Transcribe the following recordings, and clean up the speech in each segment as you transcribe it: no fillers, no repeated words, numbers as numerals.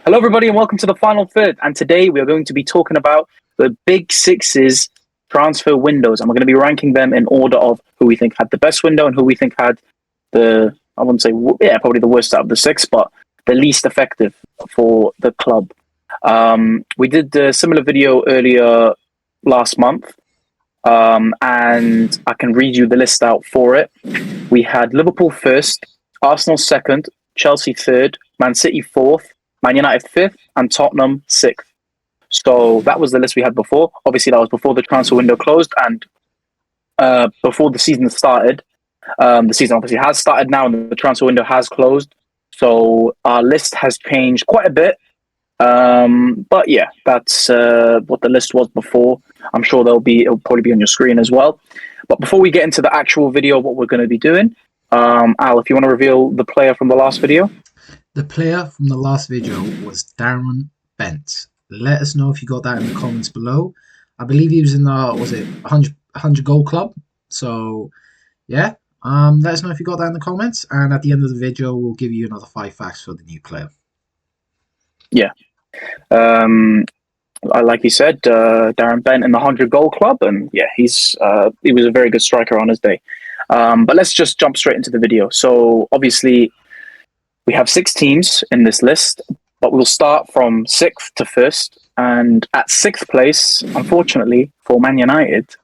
Hello, everybody, and welcome to the final third. And today we are going to be talking about the Big Six's transfer windows, and we're going to be ranking them in order of who we think had the best window and who we think had I wouldn't say, probably the worst out of the six, but the least effective for the club. We did a similar video earlier last month, and I can read you the list out for it. We had Liverpool first, Arsenal second, Chelsea third, Man City fourth, Man United fifth, and Tottenham sixth. So that was the list we had before. Obviously, that was before the transfer window closed and before the season started. The season obviously has started now, and the transfer window has closed. So our list has changed quite a bit. But yeah, that's what the list was before. I'm sure it'll probably be on your screen as well. But before we get into the actual video, what we're going to be doing, Al, if you want to reveal the player from the last video. The player from the last video was Darren Bent. Let us know if you got that in the comments below. I believe he was in the 100 goal club. So yeah, let us know if you got that in the comments. And at the end of the video, we'll give you another 5 facts for the new player. Yeah. Like you said, Darren Bent in the 100 goal club, and yeah, he was a very good striker on his day. But let's just jump straight into the video. So obviously, we have 6 teams in this list, but we'll start from 6th to 1st. And at 6th place, unfortunately, for Man United,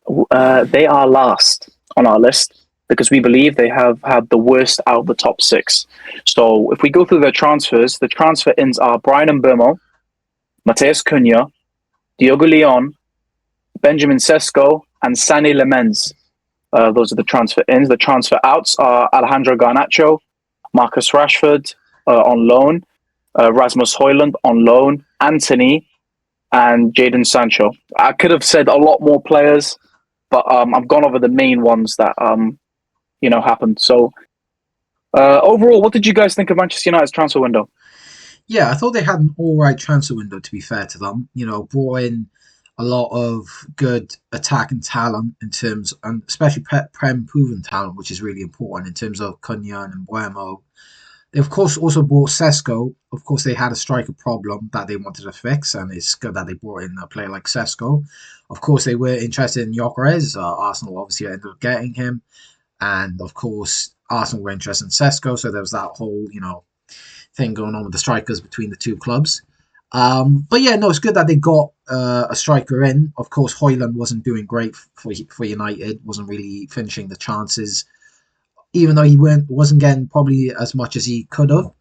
they are last on our list because we believe they have had the worst out of the top 6. So if we go through their transfers, the transfer ins are Brian Mbeumo, Mateus Cunha, Diogo Leon, Benjamin Sesko, and Sané Lemens. Those are the transfer ins. The transfer outs are Alejandro Garnacho, Marcus Rashford on loan, Rasmus Højlund on loan, Anthony, and Jadon Sancho. I could have said a lot more players, but I've gone over the main ones that happened. So overall, what did you guys think of Manchester United's transfer window? Yeah, I thought they had an all-right transfer window, to be fair to them. Brought in a lot of good attacking talent in terms, and especially Prem proven talent, which is really important in terms of Cunha and Mbeumo. They, of course, also bought Sesko. Of course, they had a striker problem that they wanted to fix, and it's good that they brought in a player like Sesko. Of course, they were interested in Gyökeres. Arsenal obviously ended up getting him. And, of course, Arsenal were interested in Sesko, so there was that whole, thing going on with the strikers between the two clubs. But yeah, no, it's good that they got a striker in. Of course, Højlund wasn't doing great for United, wasn't really finishing the chances, even though he wasn't getting probably as much as he could have.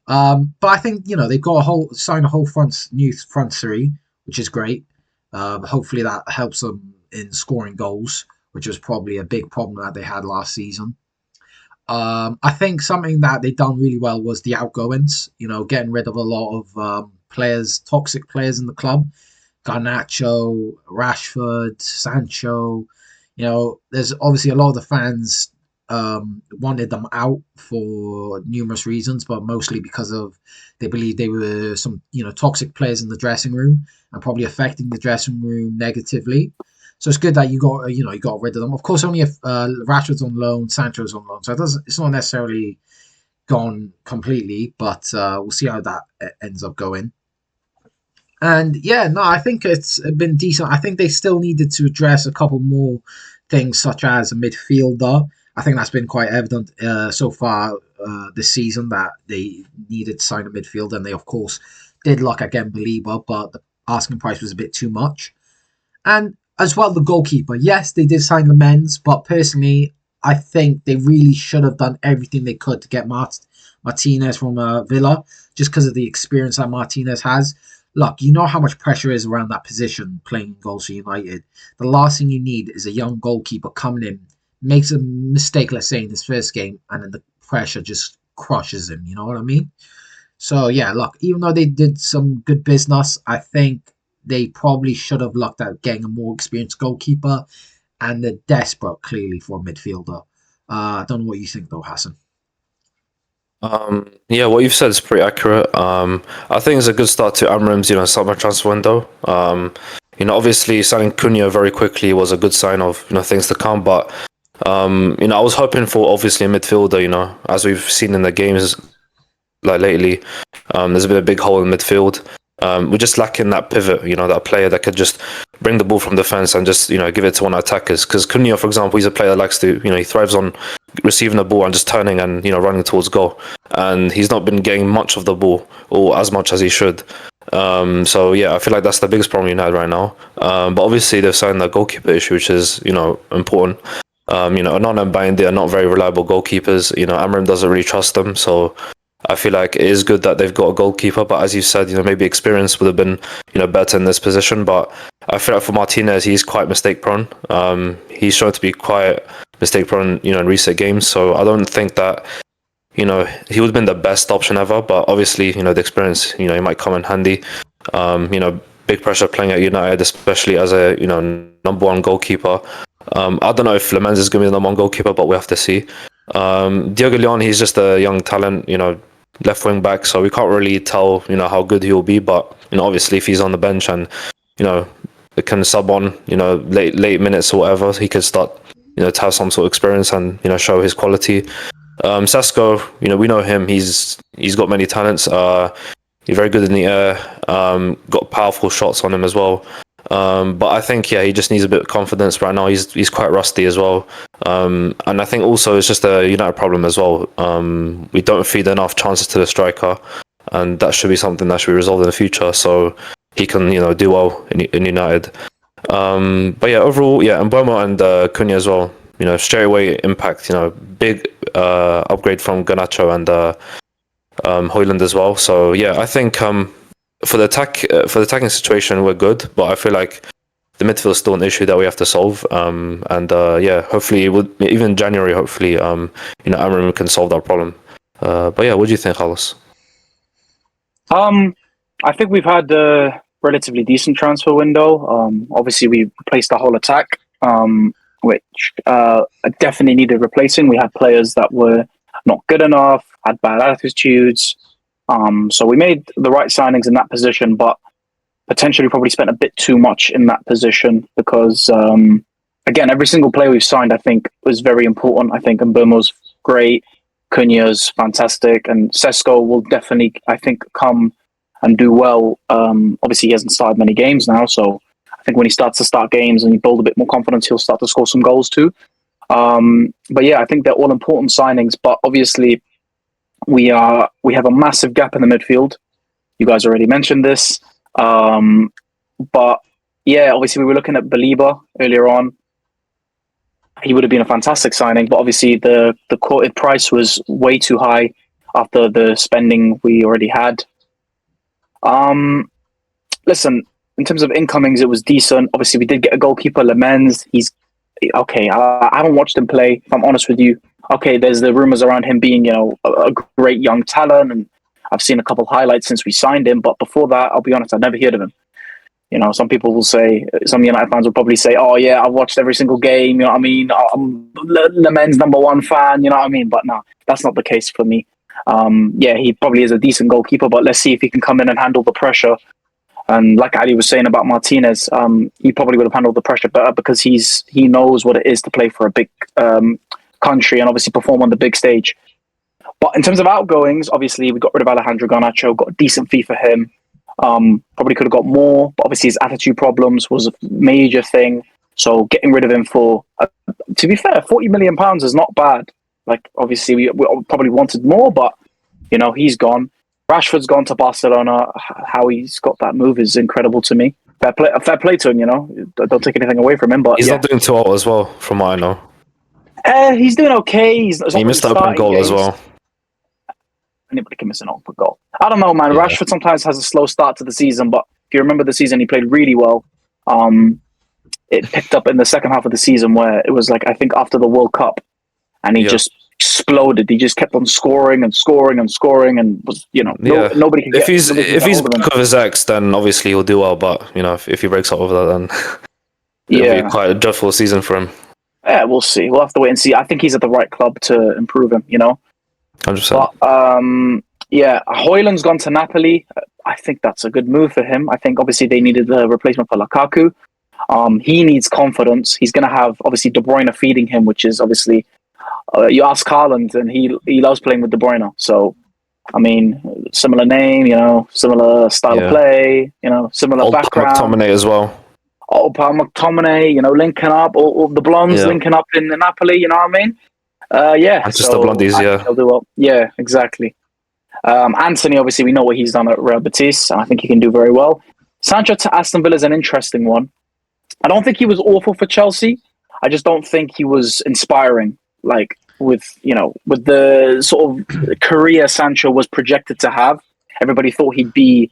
But I think they've got signed a whole new front three, which is great. Hopefully that helps them in scoring goals, which was probably a big problem that they had last season. I think something that they done really well was the outgoings. Getting rid of a lot of toxic players in the club. Garnacho, Rashford, Sancho. There's obviously a lot of the fans wanted them out for numerous reasons, but mostly because of they believe they were some toxic players in the dressing room and probably affecting the dressing room negatively. So it's good that you got rid of them. Of course, only if Rashford's on loan, Sancho's on loan, so it's not necessarily gone completely, but we'll see how that ends up going. And yeah, no, I think it's been decent. I think they still needed to address a couple more things, such as a midfielder. I think that's been quite evident so far this season that they needed to sign a midfielder, and they of course did look at getting Belieber, but the asking price was a bit too much. And as well, the goalkeeper. Yes, they did sign Lemens, but personally, I think they really should have done everything they could to get Martinez from Villa, just because of the experience that Martinez has. Look, you know how much pressure is around that position playing goals for United. The last thing you need is a young goalkeeper coming in, makes a mistake, let's say, in his first game, and then the pressure just crushes him. You know what I mean? So, yeah, look, even though they did some good business, I think they probably should have looked at getting a more experienced goalkeeper, and they're desperate, clearly, for a midfielder. I don't know what you think, though, Hassan. Yeah, what you've said is pretty accurate. I think it's a good start to Amram's, summer transfer window. Obviously signing Cunha very quickly was a good sign of, things to come. But, I was hoping for obviously a midfielder, as we've seen in the games like lately. There's been a big hole in midfield. We're just lacking that pivot, that player that could just bring the ball from defense and just, give it to one of attackers. Because Cunha, for example, he's a player that likes to, he thrives on receiving the ball and just turning and, running towards goal. And he's not been getting much of the ball or as much as he should. So yeah, I feel like that's the biggest problem United right now. But obviously they've signed the goalkeeper issue, which is, important. Anona and Bayndi are not very reliable goalkeepers. Amram doesn't really trust them. So I feel like it is good that they've got a goalkeeper, but as you said, maybe experience would have been, better in this position. But I feel like for Martinez, he's quite mistake prone. He's shown to be quite mistake prone, in recent games. So I don't think that, he would have been the best option ever. But obviously, the experience, he might come in handy. Big pressure playing at United, especially as a, number one goalkeeper. I don't know if Lemens is going to be the number one goalkeeper, but we have to see. Diogo Leon, he's just a young talent, left wing back, so we can't really tell, how good he will be. But obviously, if he's on the bench and it can sub on, late minutes or whatever, he could start, to have some sort of experience and show his quality. Sesko, we know him. He's got many talents. He's very good in the air. Got powerful shots on him as well. But I think he just needs a bit of confidence right now. He's quite rusty as well. And I think also it's just a United problem as well. We don't feed enough chances to the striker, and that should be something that should be resolved in the future, so he can do well in United. But yeah, overall, and Mbeumo and Cunha as well. Straight away impact. Big upgrade from Garnacho and Højlund as well. So yeah, I think for the attacking situation we're good, but I feel like the midfield is still an issue that we have to solve. Hopefully even January, hopefully Amram can solve that problem. But yeah, what do you think, Carlos? I think we've had a relatively decent transfer window. Obviously we replaced the whole attack, which definitely needed replacing. We had players that were not good enough, had bad attitudes. So we made the right signings in that position, but potentially probably spent a bit too much in that position because, again, every single player we've signed, I think, was very important. I think Mbeumo's great, Cunha's fantastic, and Sesko will definitely, I think, come and do well. Obviously, he hasn't started many games now, so I think when he starts to start games and you build a bit more confidence, he'll start to score some goals too. But yeah, I think they're all important signings, but obviously we have a massive gap in the midfield. You guys already mentioned this. But yeah, obviously we were looking at Baliba earlier on. He would have been a fantastic signing, but obviously the quoted price was way too high after the spending we already had. Listen, in terms of incomings, it was decent. Obviously we did get a goalkeeper, Lemens. He's okay. I haven't watched him play, if I'm honest with you. Okay, there's the rumors around him being, a great young talent, and I've seen a couple of highlights since we signed him. But before that, I'll be honest, I've never heard of him. Some people will say, some United fans will probably say, "Oh yeah, I've watched every single game." You know what I mean? I'm the men's number one fan. You know what I mean? But no, that's not the case for me. He probably is a decent goalkeeper, but let's see if he can come in and handle the pressure. And like Ali was saying about Martinez, he probably would have handled the pressure better because he knows what it is to play for a big country and obviously perform on the big stage. But in terms of outgoings, obviously we got rid of Alejandro Garnacho, got a decent fee for him. Probably could have got more, but obviously his attitude problems was a major thing. So getting rid of him for, to be fair, £40 million is not bad. Like obviously we probably wanted more, but he's gone. Rashford's gone to Barcelona. How he's got that move is incredible to me. Fair play to him. Don't take anything away from him. But he's not doing too well as well, from what I know. He's doing okay. He missed the open goal as well. Anybody can miss an open goal. I don't know, man. Yeah. Rashford sometimes has a slow start to the season, but if you remember the season, he played really well. It picked up in the second half of the season where it was like, I think after the World Cup, and he just exploded. He just kept on scoring and scoring and scoring, and was nobody can. If he's back of his ex, then obviously he'll do well. But if he breaks up over that, then it'll be quite a dreadful season for him. Yeah, we'll see. We'll have to wait and see. I think he's at the right club to improve him. 100%. But Højlund's gone to Napoli. I think that's a good move for him. I think obviously they needed a replacement for Lukaku. He needs confidence. He's going to have obviously De Bruyne feeding him, which is obviously you ask Haaland and he loves playing with De Bruyne. So I mean, similar name, similar style of play, similar Old background. McTominay as well. Oh, Paul McTominay, linking up, all the blondes linking up in Napoli, you know what I mean? Manchester Blondies, I think he'll do well. Yeah, exactly. Anthony, obviously, we know what he's done at Real Betis, and I think he can do very well. Sancho to Aston Villa is an interesting one. I don't think he was awful for Chelsea. I just don't think he was inspiring, like with the sort of career Sancho was projected to have. Everybody thought he'd be,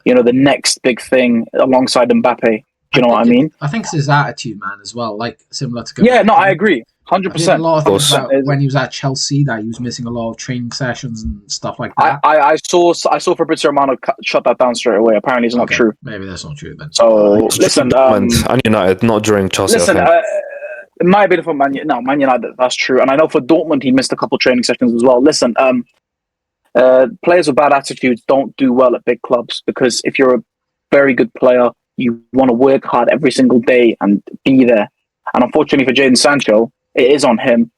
the next big thing alongside Mbappe. Do you know what I mean? I think it's his attitude, man, as well. Like similar to. Yeah, no, I agree, 100%. A lot of things about when he was at Chelsea that he was missing a lot of training sessions and stuff like that. I saw Fabrizio Romano shut that down straight away. Apparently, it's not true. Maybe that's not true then. So listen, and United, not during Chelsea. Listen, it might have been for Man United. That's true, and I know for Dortmund he missed a couple training sessions as well. Listen, players with bad attitudes don't do well at big clubs because if you're a very good player, you want to work hard every single day and be there. And unfortunately for Jadon Sancho, it is on him.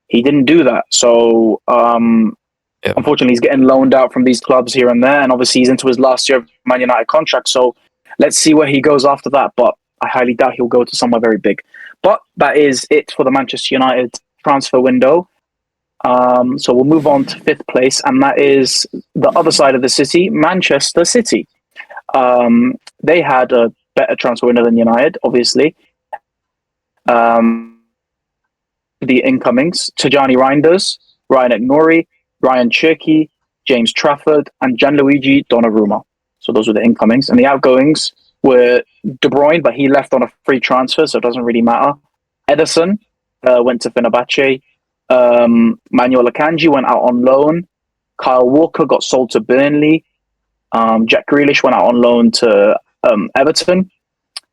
He didn't do that. So, unfortunately, he's getting loaned out from these clubs here and there. And obviously, he's into his last year of Man United contract. So, let's see where he goes after that. But I highly doubt he'll go to somewhere very big. But that is it for the Manchester United transfer window. So, we'll move on to fifth place. And that is the other side of the city, Manchester City. They had a better transfer window than United, obviously. The incomings: Tajani Reinders, Ryan Ignori, Ryan Cherky, James Trafford, and Gianluigi Donnarumma. So those were the incomings. And the outgoings were De Bruyne, but he left on a free transfer, so it doesn't really matter. Ederson went to Fenerbahce. Manuel Akanji went out on loan. Kyle Walker got sold to Burnley. Jack Grealish went out on loan to Everton.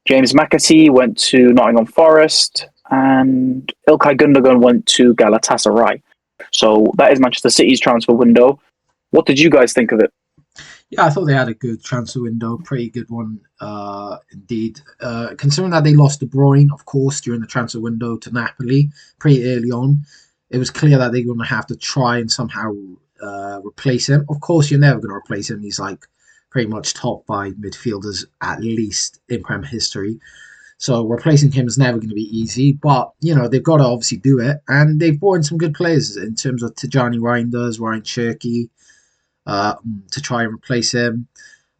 James McAtee went to Nottingham Forest. And Ilkay Gundogan went to Galatasaray. So that is Manchester City's transfer window. What did you guys think of it? Yeah, I thought they had a good transfer window, pretty good one indeed. Considering that they lost De Bruyne, of course, during the transfer window to Napoli pretty early on, it was clear that they're going to have to try and somehow replace him. Of course, you're never going to replace him. He's like pretty much top 5 midfielders, at least in Prem history. So replacing him is never going to be easy, but they've got to obviously do it, and they've brought in some good players in terms of Tajani Reinders, Ryan Cherky, to try and replace him.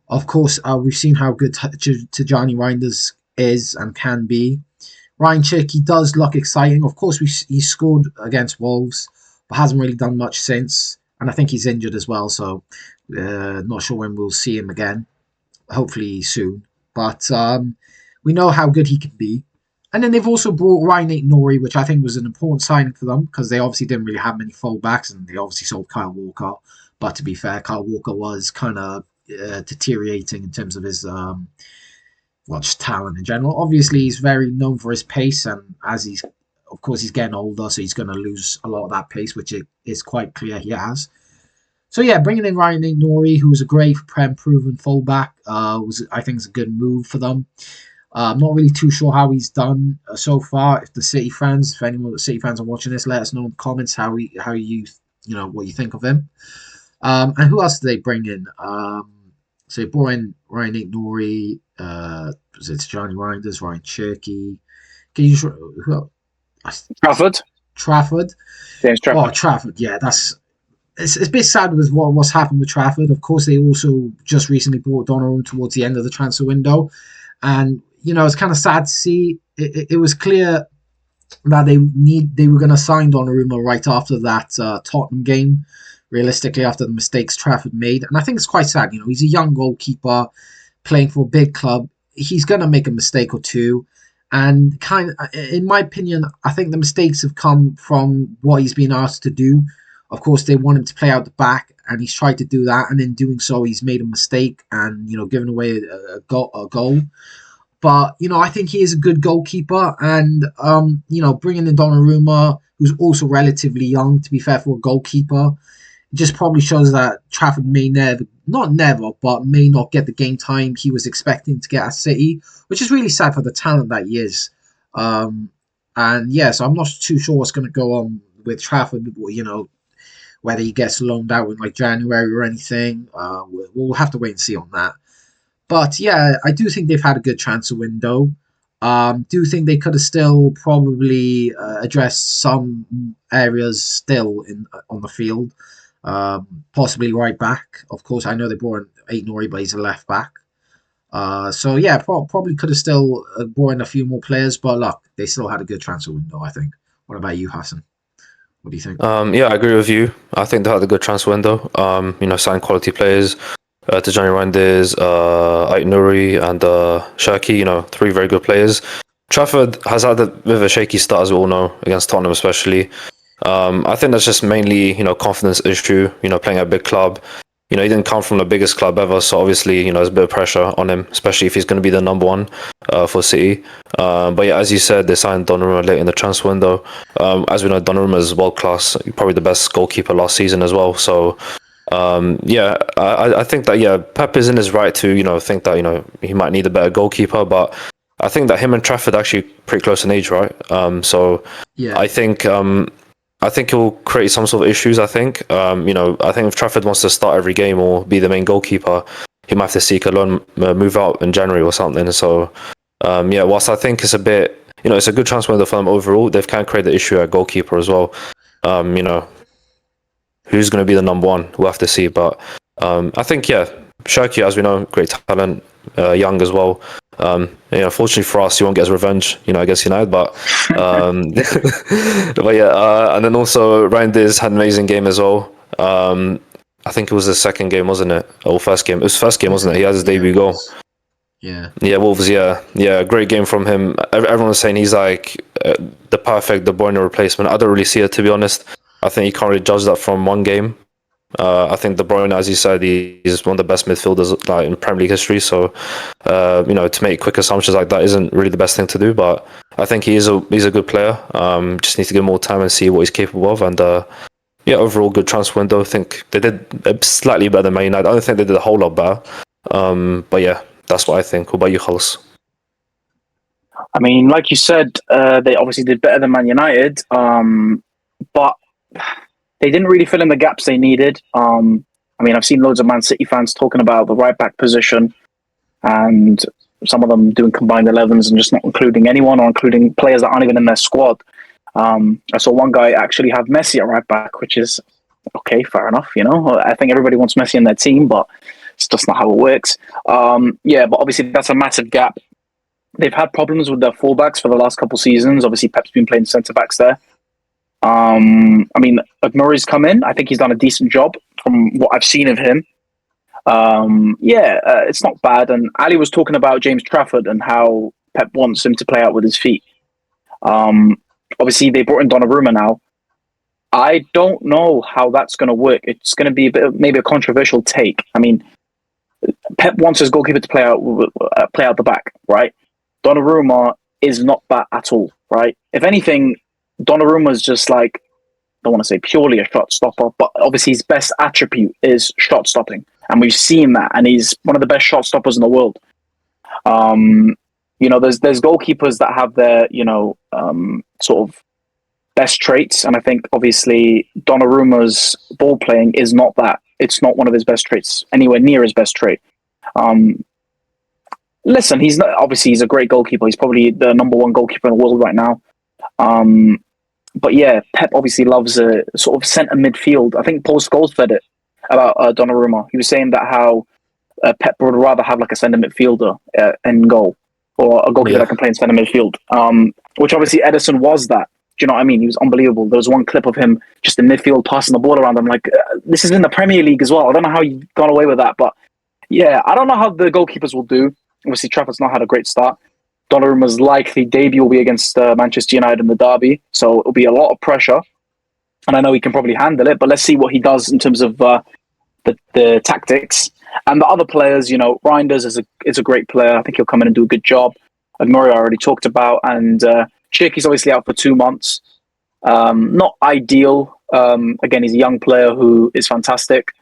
Of course, we've seen how good Tajani Reinders is and can be. Ryan Cherky does look exciting. Of course, he scored against Wolves, but hasn't really done much since, and I think he's injured as well. So not sure when we'll see him again. Hopefully soon, but. We know how good he can be. And then they've also brought Ryan Aït-Nouri, which I think was an important signing for them because they obviously didn't really have many fullbacks and they obviously sold Kyle Walker. But to be fair, Kyle Walker was kind of deteriorating in terms of his just talent in general. Obviously, he's very known for his pace, and as he's getting older, so he's going to lose a lot of that pace, which it is quite clear he has. So yeah, bringing in Ryan Aït-Nouri, who was a great Prem-proven fullback, I think is a good move for them. I'm not really too sure how he's done so far. If anyone of the City fans are watching this, let us know in the comments how you what you think of him. And who else did they bring in? So they brought in Ryan Aït-Nouri, was it Johnny Reinders, Ryan Cherky? Who else? Trafford. James Trafford. Oh, Trafford. Yeah, it's a bit sad with what's happened with Trafford. Of course, they also just recently brought Donnarumma towards the end of the transfer window, and it's kind of sad to see. It was clear that they were going to sign Donnarumma right after that Tottenham game, realistically after the mistakes Trafford made. And I think it's quite sad. He's a young goalkeeper playing for a big club. He's going to make a mistake or two. And in my opinion, I think the mistakes have come from what he's been asked to do. Of course, they want him to play out the back, and he's tried to do that. And in doing so, he's made a mistake and, given away a goal. But, I think he is a good goalkeeper. And, bringing in Donnarumma, who's also relatively young, to be fair, for a goalkeeper, it just probably shows that Trafford may not get the game time he was expecting to get at City, which is really sad for the talent that he is. So I'm not too sure what's going to go on with Trafford, whether he gets loaned out in like January or anything. We'll have to wait and see on that. But yeah, I do think they've had a good transfer window. Do think they could have still probably addressed some areas still on the field. Possibly right back. Of course, I know they brought in Aït-Nouri, but he's a left back. So yeah, probably could have still brought in a few more players, but look, they still had a good transfer window, I think. What about you, Hassan? What do you think? Yeah, I agree with you. I think they had a good transfer window. Signed quality players. Tijani Reinders, Aït-Nouri, and Cherki, three very good players. Trafford has had a bit of a shaky start, as we all know, against Tottenham especially. I think that's just mainly, confidence issue, playing at a big club. He didn't come from the biggest club ever, so obviously, there's a bit of pressure on him, especially if he's going to be the number one for City. But yeah, as you said, they signed Donnarumma late in the transfer window. As we know, Donnarumma is world-class, probably the best goalkeeper last season as well, so... I think that Pep is in his right to think that he might need a better goalkeeper, but I think that him and Trafford are actually pretty close in age, right? So Yeah, I think he'll create some sort of issues. I think I think if Trafford wants to start every game or be the main goalkeeper, he might have to seek a loan move out in January or something. So whilst I think it's a bit it's a good transfer window for them overall, they've kind of created the issue at goalkeeper as well. Who's going to be the number one? We'll have to see. But I think, Cherki, as we know, great talent, young as well. Fortunately for us, he won't get his revenge, against United. But and then also Reinders had an amazing game as well. I think it was his second game, wasn't it? Or first game? It was first game, wasn't it? He had his debut goal. Yeah. Yeah, Wolves. Yeah, great game from him. Everyone was saying he's like the perfect De Bruyne replacement. I don't really see it, to be honest. I think you can't really judge that from one game. I think De Bruyne, as you said, he's one of the best midfielders in Premier League history. So, to make quick assumptions like that isn't really the best thing to do. But I think he's a good player. Just need to give him more time and see what he's capable of. And overall good transfer window. I think they did slightly better than Man United. I don't think they did a whole lot better. But yeah, that's what I think. What about you, Khalis? I mean, like you said, they obviously did better than Man United, but they didn't really fill in the gaps they needed. I've seen loads of Man City fans talking about the right back position, and some of them doing combined 11s and just not including anyone or including players that aren't even in their squad. I saw one guy actually have Messi at right back, which is okay, fair enough. I think everybody wants Messi in their team, but it's just not how it works. But obviously that's a massive gap. They've had problems with their fullbacks for the last couple seasons. Obviously, Pep's been playing centre backs there. Aït-Nouri's come in. I think he's done a decent job from what I've seen of him. It's not bad. And Ali was talking about James Trafford and how Pep wants him to play out with his feet. Obviously, they brought in Donnarumma now. I don't know how that's going to work. It's going to be maybe a controversial take. I mean, Pep wants his goalkeeper to play out the back, right? Donnarumma is not that at all, right? If anything, Donnarumma's just I don't want to say purely a shot stopper, but obviously his best attribute is shot stopping. And we've seen that, and he's one of the best shot stoppers in the world. There's goalkeepers that have their, sort of best traits, and I think obviously Donnarumma's ball playing is not that. It's not one of his best traits, anywhere near his best trait. Listen, he's a great goalkeeper. He's probably the number one goalkeeper in the world right now. But yeah, Pep obviously loves a sort of centre midfield. I think Paul Scholes said it about Donnarumma. He was saying that how Pep would rather have a centre midfielder in goal, or a goalkeeper that can play in centre midfield. Which obviously Ederson was that. Do you know what I mean? He was unbelievable. There was one clip of him just in midfield passing the ball around. I'm like, this is in the Premier League as well. I don't know how you got away with that, but yeah, I don't know how the goalkeepers will do. Obviously, Trafford's not had a great start. Donnarumma's likely debut will be against Manchester United in the derby, so it'll be a lot of pressure. And I know he can probably handle it, but let's see what he does in terms of the tactics. And the other players, Reinders is a great player. I think he'll come in and do a good job. Aït-Nouri I already talked about, and Cherki's obviously out for 2 months. Not ideal. Again, he's a young player who is fantastic,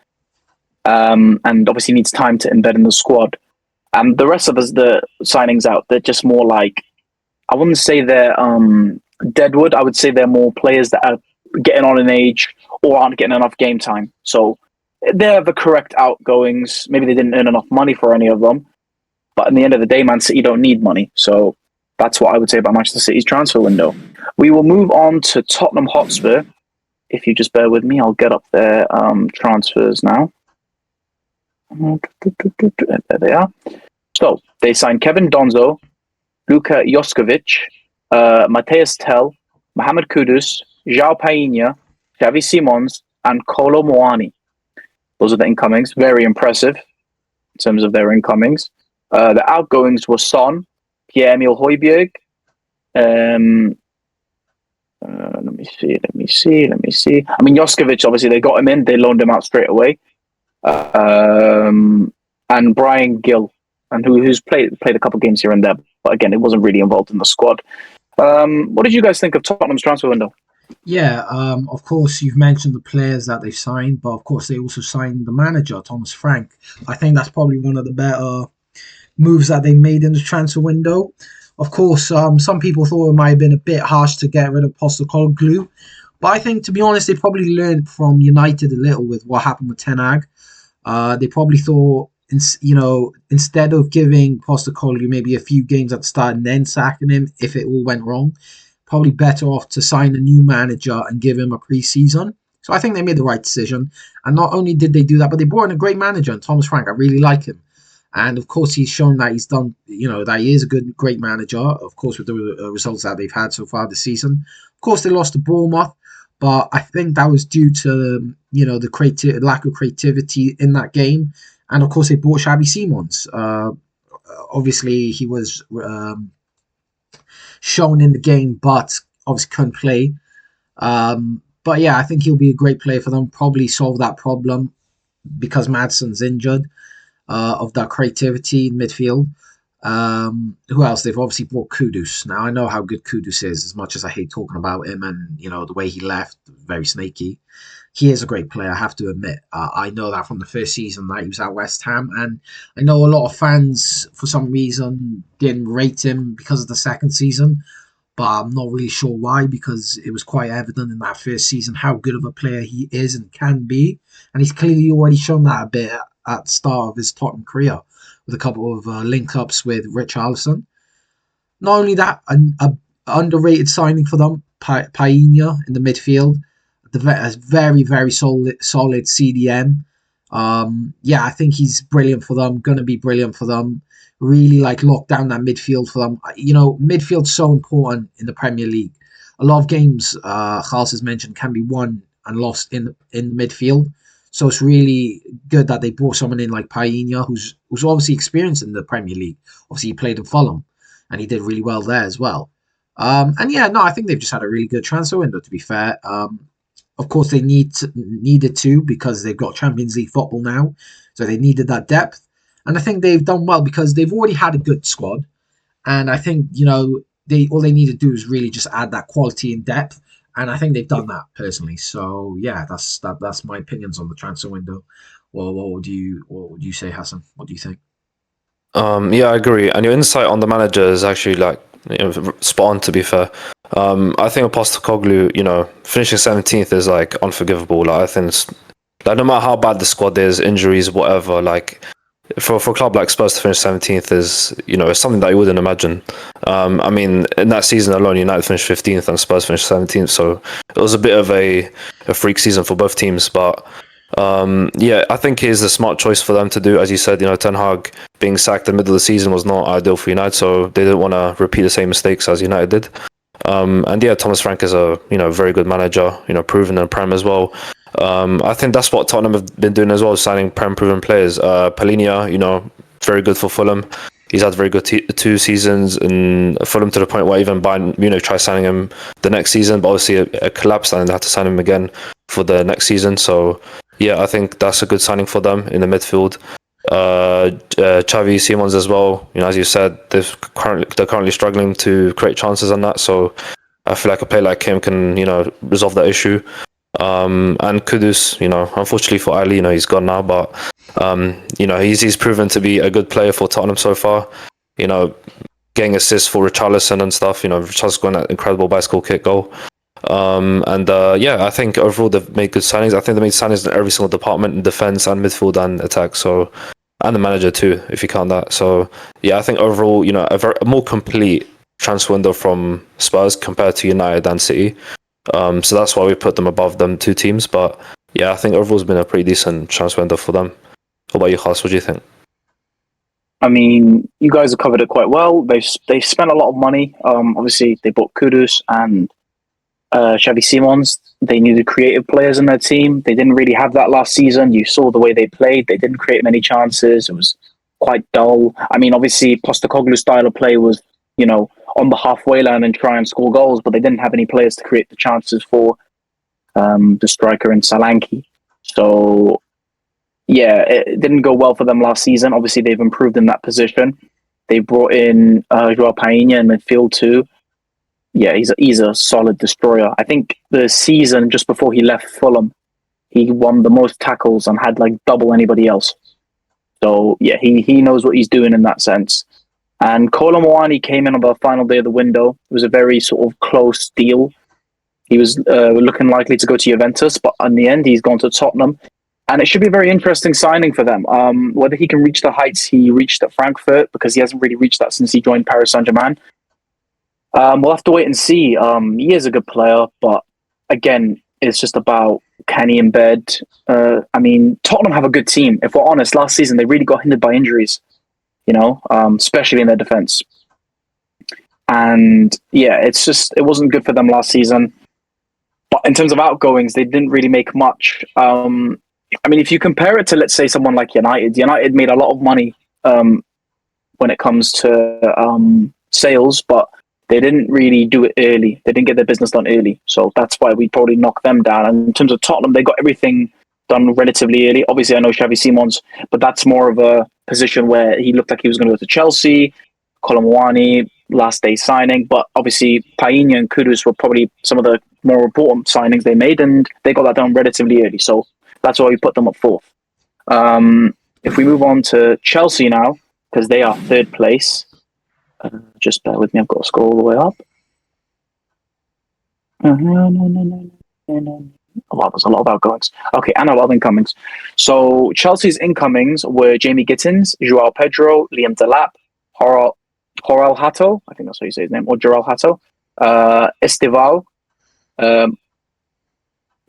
and obviously needs time to embed in the squad. And the rest of the signings out, they're just more I wouldn't say they're deadwood. I would say they're more players that are getting on in age or aren't getting enough game time. So they're the correct outgoings. Maybe they didn't earn enough money for any of them. But in the end of the day, Man City don't need money. So that's what I would say about Manchester City's transfer window. We will move on to Tottenham Hotspur. If you just bear with me, I'll get up their transfers now. There they are. So they signed Kevin Donzo, Luka Joskovic, Mateus Tell, Mohamed Kudus, João Painha, Xavi Simons, and Kolo Muani. Those are the incomings. Very impressive in terms of their incomings. The outgoings were Son, Pierre-Emile Højbjerg. Let me see. I mean, Joskovic, obviously, they got him in. They loaned him out straight away. And Brian Gill, and who's played a couple games here and there. But again, it wasn't really involved in the squad. What did you guys think of Tottenham's transfer window? Yeah, of course, you've mentioned the players that they've signed, but of course, they also signed the manager, Thomas Frank. I think that's probably one of the better moves that they made in the transfer window. Of course, some people thought it might have been a bit harsh to get rid of Postecoglou, but I think, to be honest, they probably learned from United a little with what happened with Ten Hag. They probably thought, instead of giving Postecoglou maybe a few games at the start and then sacking him if it all went wrong, probably better off to sign a new manager and give him a pre-season. So I think they made the right decision. And not only did they do that, but they brought in a great manager, and Thomas Frank. I really like him. And of course, he's shown that he's done, that he is a great manager, of course, with the results that they've had so far this season. Of course, they lost to Bournemouth, but I think that was due to, the lack of creativity in that game. And of course, they bought Xavi Simons. Obviously, he was shown in the game, but obviously couldn't play. But yeah, I think he'll be a great player for them, probably solve that problem because Madson's injured. Of that creativity in midfield. Who else? They've obviously brought Kudus. Now, I know how good Kudus is, as much as I hate talking about him and, the way he left, very snaky. He is a great player, I have to admit. I know that from the first season that he was at West Ham, and I know a lot of fans, for some reason, didn't rate him because of the second season, but I'm not really sure why, because it was quite evident in that first season how good of a player he is and can be, and he's clearly already shown that a bit at the start of his Tottenham career with a couple of link-ups with Richarlison. Not only that, an underrated signing for them, Painha in the midfield, a very, very solid CDM. I think he's brilliant for them, going to be brilliant for them. Really lock down that midfield for them. Midfield's so important in the Premier League. A lot of games, Charles has mentioned, can be won and lost in midfield. So it's really good that they brought someone in like Painha, who's obviously experienced in the Premier League. Obviously, he played in Fulham, and he did really well there as well. I think they've just had a really good transfer window, to be fair. Of course, they needed to, because they've got Champions League football now, so they needed that depth. And I think they've done well because they've already had a good squad. And I think, all they need to do is really just add that quality and depth. And I think they've done that personally. So yeah, that's my opinions on the transfer window. Well, what would you say, Hassan? What do you think? Yeah, I agree. And your insight on the manager is actually spot on, to be fair. I think Postecoglou, finishing 17th is unforgivable. I think it's, no matter how bad the squad is, injuries, whatever, for a club like Spurs to finish 17th is, is something that you wouldn't imagine. In that season alone, United finished 15th and Spurs finished 17th, so it was a bit of a freak season for both teams. But I think it is a smart choice for them to do. As you said, Ten Hag being sacked in the middle of the season was not ideal for United, so they didn't want to repeat the same mistakes as United did. Thomas Frank is a very good manager, proven in Prem as well. I think that's what Tottenham have been doing as well, signing Prem proven players. Palinha, very good for Fulham. He's had very good 2 seasons in Fulham, to the point where even Bayern Munich tried signing him the next season, but obviously it collapsed and they had to sign him again for the next season. So yeah, I think that's a good signing for them in the midfield. Xavi Simons as well. As you said, they're currently struggling to create chances on that. So I feel like a player like him can resolve that issue. And Kudus, unfortunately for Ali, he's gone now, but he's proven to be a good player for Tottenham so far. Getting assists for Richarlison and stuff. Richarlison got that incredible bicycle kick goal. I think overall they've made good signings. I think they made signings in every single department, in defense and midfield and attack. So, and the manager too, if you count that. So yeah, I think overall, a more complete transfer window from Spurs compared to United and City. So that's why we put them above them two teams. But yeah, I think overall it's been a pretty decent transfer window for them. What about you, Khas? What do you think? I mean, you guys have covered it quite well. They've spent a lot of money. Obviously, they bought Kudus and Xavi Simons. They needed creative players in their team. They didn't really have that last season. You saw the way they played. They didn't create many chances. It was quite dull. I mean, obviously, Postecoglou's style of play was, on the halfway line and try and score goals, but they didn't have any players to create the chances for the striker in Solanke. So, yeah, it didn't go well for them last season. Obviously, they've improved in that position. They brought in Joao Painha in midfield too. Yeah, he's a solid destroyer. I think the season just before he left Fulham, he won the most tackles and had like double anybody else. So yeah, he knows what he's doing in that sense. And Kolo Muani came in on the final day of the window. It was a very sort of close deal. He was looking likely to go to Juventus, but in the end, he's gone to Tottenham. And it should be a very interesting signing for them. Whether he can reach the heights he reached at Frankfurt, because he hasn't really reached that since he joined Paris Saint-Germain. We'll have to wait and see. He is a good player, but again, it's just about can he embed. I mean, Tottenham have a good team. If we're honest, last season they really got hindered by injuries, especially in their defense. And yeah, it wasn't good for them last season. But in terms of outgoings, they didn't really make much. I mean, if you compare it to, let's say, someone like United made a lot of money when it comes to sales, but they didn't really do it early. They didn't get their business done early. So that's why we probably knock them down. And in terms of Tottenham, they got everything done relatively early. Obviously, I know Xavi Simons, but that's more of a position where he looked like he was going to go to Chelsea. Kolo Muani, last day signing. But obviously, Painha and Kudus were probably some of the more important signings they made, and they got that done relatively early. So that's why we put them up fourth. If we move on to Chelsea now, because they are third place. Just bear with me, I've got to scroll all the way up. Wow, there's a lot of outgoings. Okay, and a lot of incomings. So Chelsea's incomings were Jamie Gittins, Joao Pedro, Liam Delap, Joral Hato, I think that's how you say his name, or Joral Hato, Estival,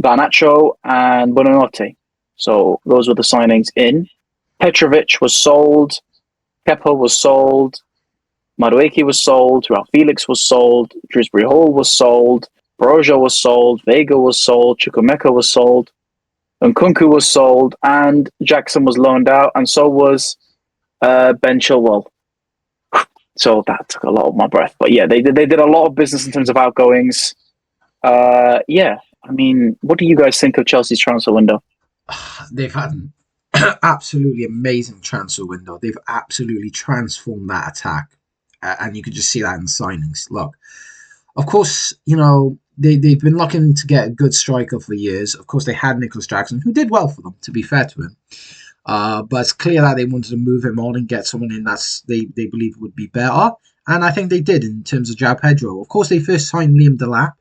Garnacho, and Buonanotte. So those were the signings in. Petrovic was sold, Kepa was sold, Madueke was sold, Ralph Felix was sold, Dewsbury Hall was sold, Broja was sold, Vega was sold, Chukwemeka was sold, Nkunku was sold, and Jackson was loaned out, and so was Ben Chilwell. So that took a lot of my breath. But yeah, they did a lot of business in terms of outgoings. Yeah, I mean, what do you guys think of Chelsea's transfer window? They've had an absolutely amazing transfer window. They've absolutely transformed that attack. And you could just see that in the signings. Look, of course, they've been looking to get a good striker for years. Of course, they had Nicholas Jackson, who did well for them, to be fair to him. But it's clear that they wanted to move him on and get someone in that they believe would be better. And I think they did in terms of Joao Pedro. Of course, they first signed Liam Delap,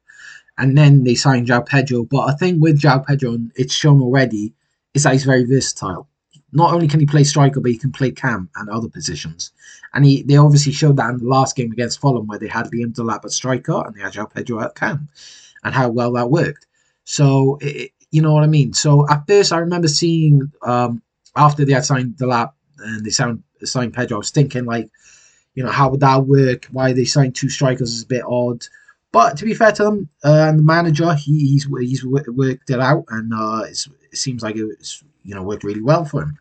and then they signed Joao Pedro. But I think with Joao Pedro, and it's shown already, is that he's very versatile. Not only can he play striker, but he can play cam and other positions. And they obviously showed that in the last game against Fulham, where they had Liam Delap at striker and they had Joao Pedro at cam, and how well that worked. So, you know what I mean? So at first, I remember seeing, after they had signed Delap and they signed Pedro, I was thinking, like, how would that work? Why they signed two strikers is a bit odd. But to be fair to them, and the manager, he's worked it out, and it seems like it's worked really well for him.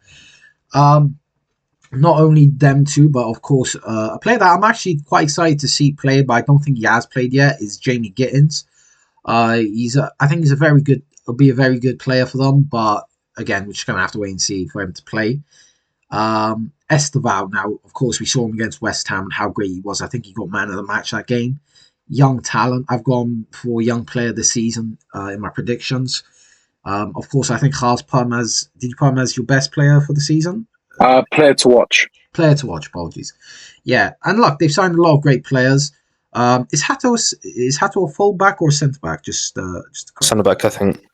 Not only them two, but of course, a player that I'm actually quite excited to see play, but I don't think he has played yet, is Jamie Gittins. I think he's will be a very good player for them, but again, we're just going to have to wait and see for him to play. Esteval, now, of course, we saw him against West Ham and how great he was. I think he got man of the match that game. Young talent. I've gone for young player this season in my predictions. Of course, I think Charles Palmas. Did you put him as your best player for the season? Player to watch. Player to watch, apologies. Yeah, and look, they've signed a lot of great players. Hato a fullback or centre back? Just to Centre back, I think.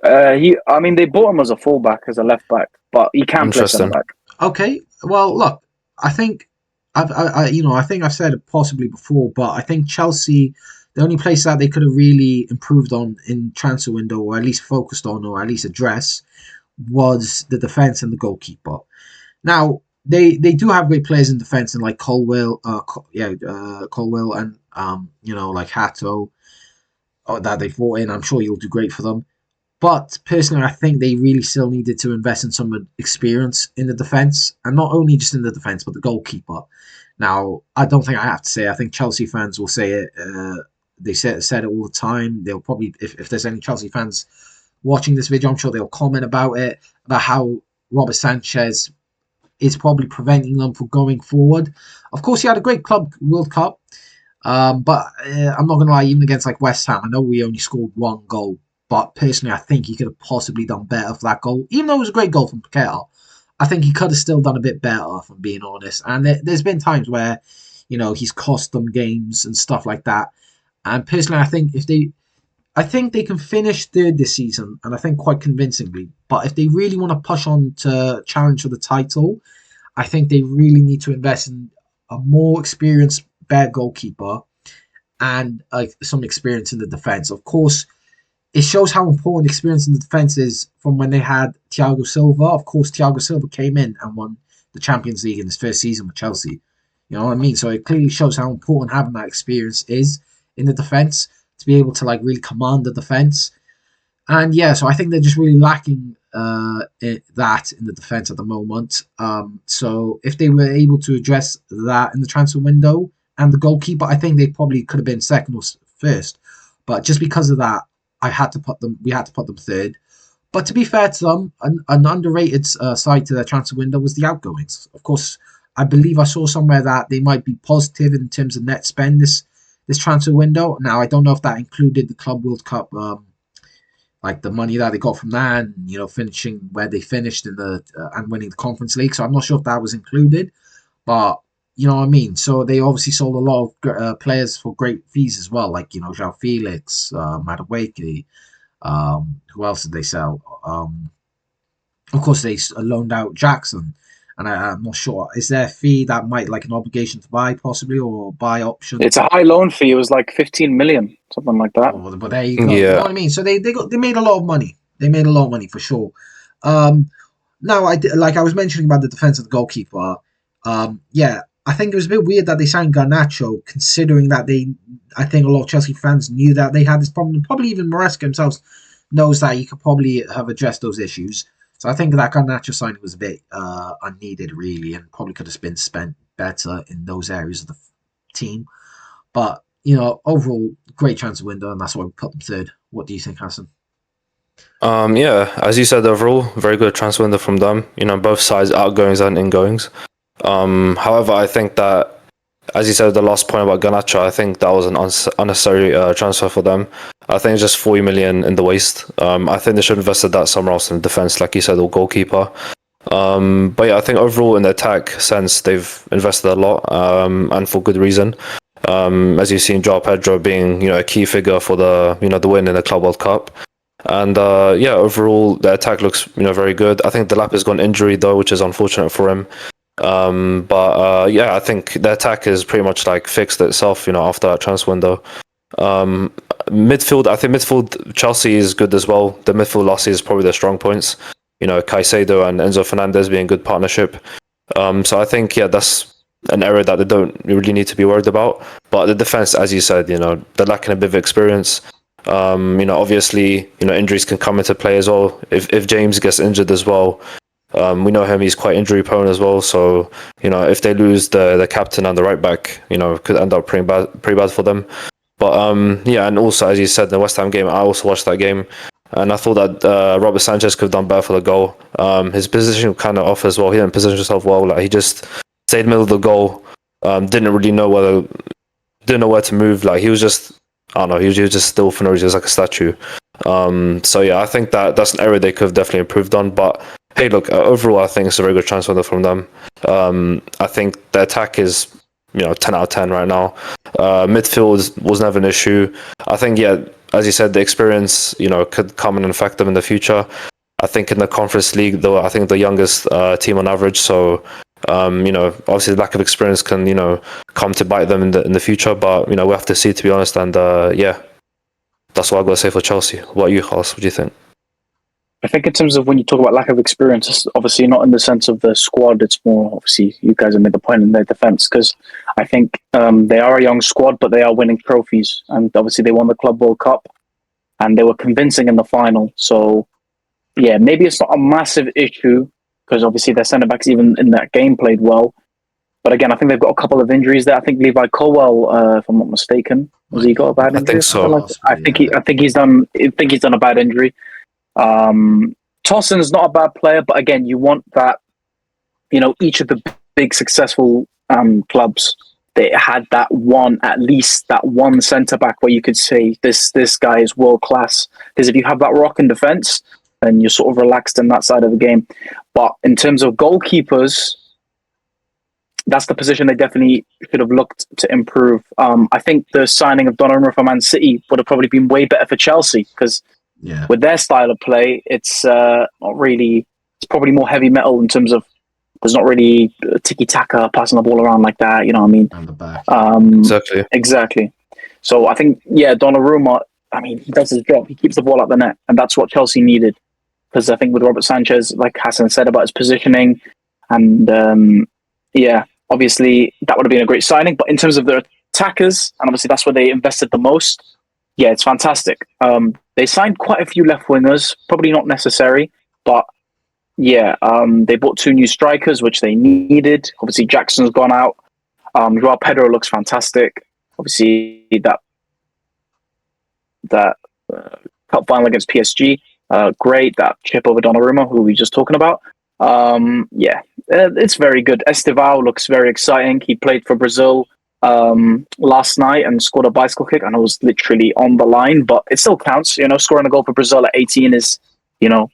They bought him as a fullback, as a left back, but he can play centre Interesting. back. Okay, well, look, I think I think I've said it possibly before, but I think Chelsea, the only place that they could have really improved on in transfer window, or at least focused on, or at least address, was the defense and the goalkeeper. Now they do have great players in defense, and like Colwell, Colwell, and like Hato, that they brought in. I'm sure he'll do great for them. But personally, I think they really still needed to invest in some experience in the defence, and not only just in the defence, but the goalkeeper. Now, I don't think I have to say. I think Chelsea fans will say it. They said it all the time. They'll probably, if there's any Chelsea fans watching this video, I'm sure they'll comment about it, about how Robert Sanchez is probably preventing them from going forward. Of course, he had a great Club World Cup, but I'm not going to lie, even against like West Ham, I know we only scored one goal. But personally, I think he could have possibly done better for that goal. Even though it was a great goal from Paqueta, I think he could have still done a bit better, if I'm being honest. And there's been times where, he's cost them games and stuff like that. And personally, I think they can finish third this season, and I think quite convincingly. But if they really want to push on to challenge for the title, I think they really need to invest in a more experienced, better goalkeeper and some experience in the defense. Of course, it shows how important experience in the defence is from when they had Thiago Silva. Of course, Thiago Silva came in and won the Champions League in his first season with Chelsea. You know what I mean? So it clearly shows how important having that experience is in the defence to be able to really command the defence. And yeah, so I think they're just really lacking that in the defence at the moment. So if they were able to address that in the transfer window and the goalkeeper, I think they probably could have been second or first. But just because of that, we had to put them third. But to be fair to them, an underrated side to their transfer window was the outgoings. Of course, I believe I saw somewhere that they might be positive in terms of net spend this transfer window. Now, I don't know if that included the Club World Cup, like the money that they got from that, and finishing where they finished in the and winning the Conference League. So I'm not sure if that was included, but you know what I mean? So they obviously sold a lot of players for great fees as well, like, João Felix, Madueke. Who else did they sell? Of course, they loaned out Jackson. And I'm not sure. Is there a fee that might, like an obligation to buy possibly, or buy option? It's a high loan fee. It was like 15 million, something like that. Oh, but there you go. Yeah. You know what I mean? So they made a lot of money. They made a lot of money for sure. Now, I was mentioning about the defense of the goalkeeper. Yeah, I think it was a bit weird that they signed Garnacho, considering that I think a lot of Chelsea fans knew that they had this problem. Probably even Maresca himself knows that he could probably have addressed those issues. So I think that Garnacho signing was a bit unneeded, really, and probably could have been spent better in those areas of the team. But, overall, great transfer window, and that's why we put them third. What do you think, Hassan? Yeah, as you said, overall, very good transfer window from them. Both sides, outgoings and ingoings. However, I think that, as you said, the last point about Garnacho, I think that was an unnecessary transfer for them. I think it's just 40 million in the waste. I think they should have invested that somewhere else in defense, like you said, or goalkeeper. But yeah, I think overall in the attack sense, they've invested a lot, and for good reason. As you've seen, João Pedro being a key figure for the the win in the Club World Cup. And yeah, overall the attack looks very good. I think Delap has got an injury though, which is unfortunate for him. But yeah, I think the attack is pretty much fixed itself, after that transfer window. Midfield, I think midfield Chelsea is good as well. The midfield last season is probably their strong points. Caicedo and Enzo Fernandez being good partnership. So I think that's an area that they don't really need to be worried about. But the defense, as you said, they're lacking a bit of experience. Obviously, injuries can come into play as well. If James gets injured as well, we know him; he's quite injury prone as well. So if they lose the captain and the right back, could end up pretty bad for them. But yeah, and also as you said, the West Ham game, I also watched that game, and I thought that Robert Sanchez could have done better for the goal. His position kind of off as well. He didn't position himself well. He just stayed in the middle of the goal. Didn't really know where to move. He was just, I don't know, he was just still for no reason, like a statue. So yeah, I think that's an area they could have definitely improved on. But hey, look, overall, I think it's a very good transfer from them. I think the attack is, 10 out of 10 right now. Midfield was never an issue. I think, yeah, as you said, the experience, could come and affect them in the future. I think in the Conference League, though, I think the youngest team on average. So, obviously the lack of experience can, come to bite them in the future. But, we have to see, to be honest. And, yeah, that's what I've got to say for Chelsea. What are you, Carlos? What do you think? I think in terms of when you talk about lack of experience, it's obviously not in the sense of the squad. It's more, obviously, you guys have made the point in their defence, because I think they are a young squad, but they are winning trophies. And obviously they won the Club World Cup and they were convincing in the final. So, yeah, maybe it's not a massive issue because obviously their centre-backs even in that game played well. But again, I think they've got a couple of injuries there. I think Levi Colwell, if I'm not mistaken, has he got a bad injury? I think so. I think he's done a bad injury. Tossen's not a bad player, but again, you want that. Each of the big successful clubs, they had at least that one centre back where you could say this guy is world class. Because if you have that rock in defence, then you're sort of relaxed in that side of the game. But in terms of goalkeepers, that's the position they definitely should have looked to improve. I think the signing of Donnarumma for Man City would have probably been way better for Chelsea because with their style of play, it's not really. It's probably more heavy metal in terms of there's not really tiki taka passing the ball around like that. You know what I mean? And the back. Exactly. So I think Donnarumma. I mean, he does his job. He keeps the ball at the net, and that's what Chelsea needed. Because I think with Robert Sanchez, like Hassan said about his positioning, and obviously that would have been a great signing. But in terms of their attackers, and obviously that's where they invested the most. Yeah, it's fantastic. They signed quite a few left wingers, probably not necessary, but they bought 2 new strikers, which they needed. Obviously, Jackson's gone out. Joao Pedro looks fantastic. Obviously, that cup final against PSG, great. That chip over Donnarumma, who we were just talking about. It's very good. Estevao looks very exciting. He played for Brazil last night and scored a bicycle kick, and it was literally on the line, but it still counts. Scoring a goal for Brazil at 18 is,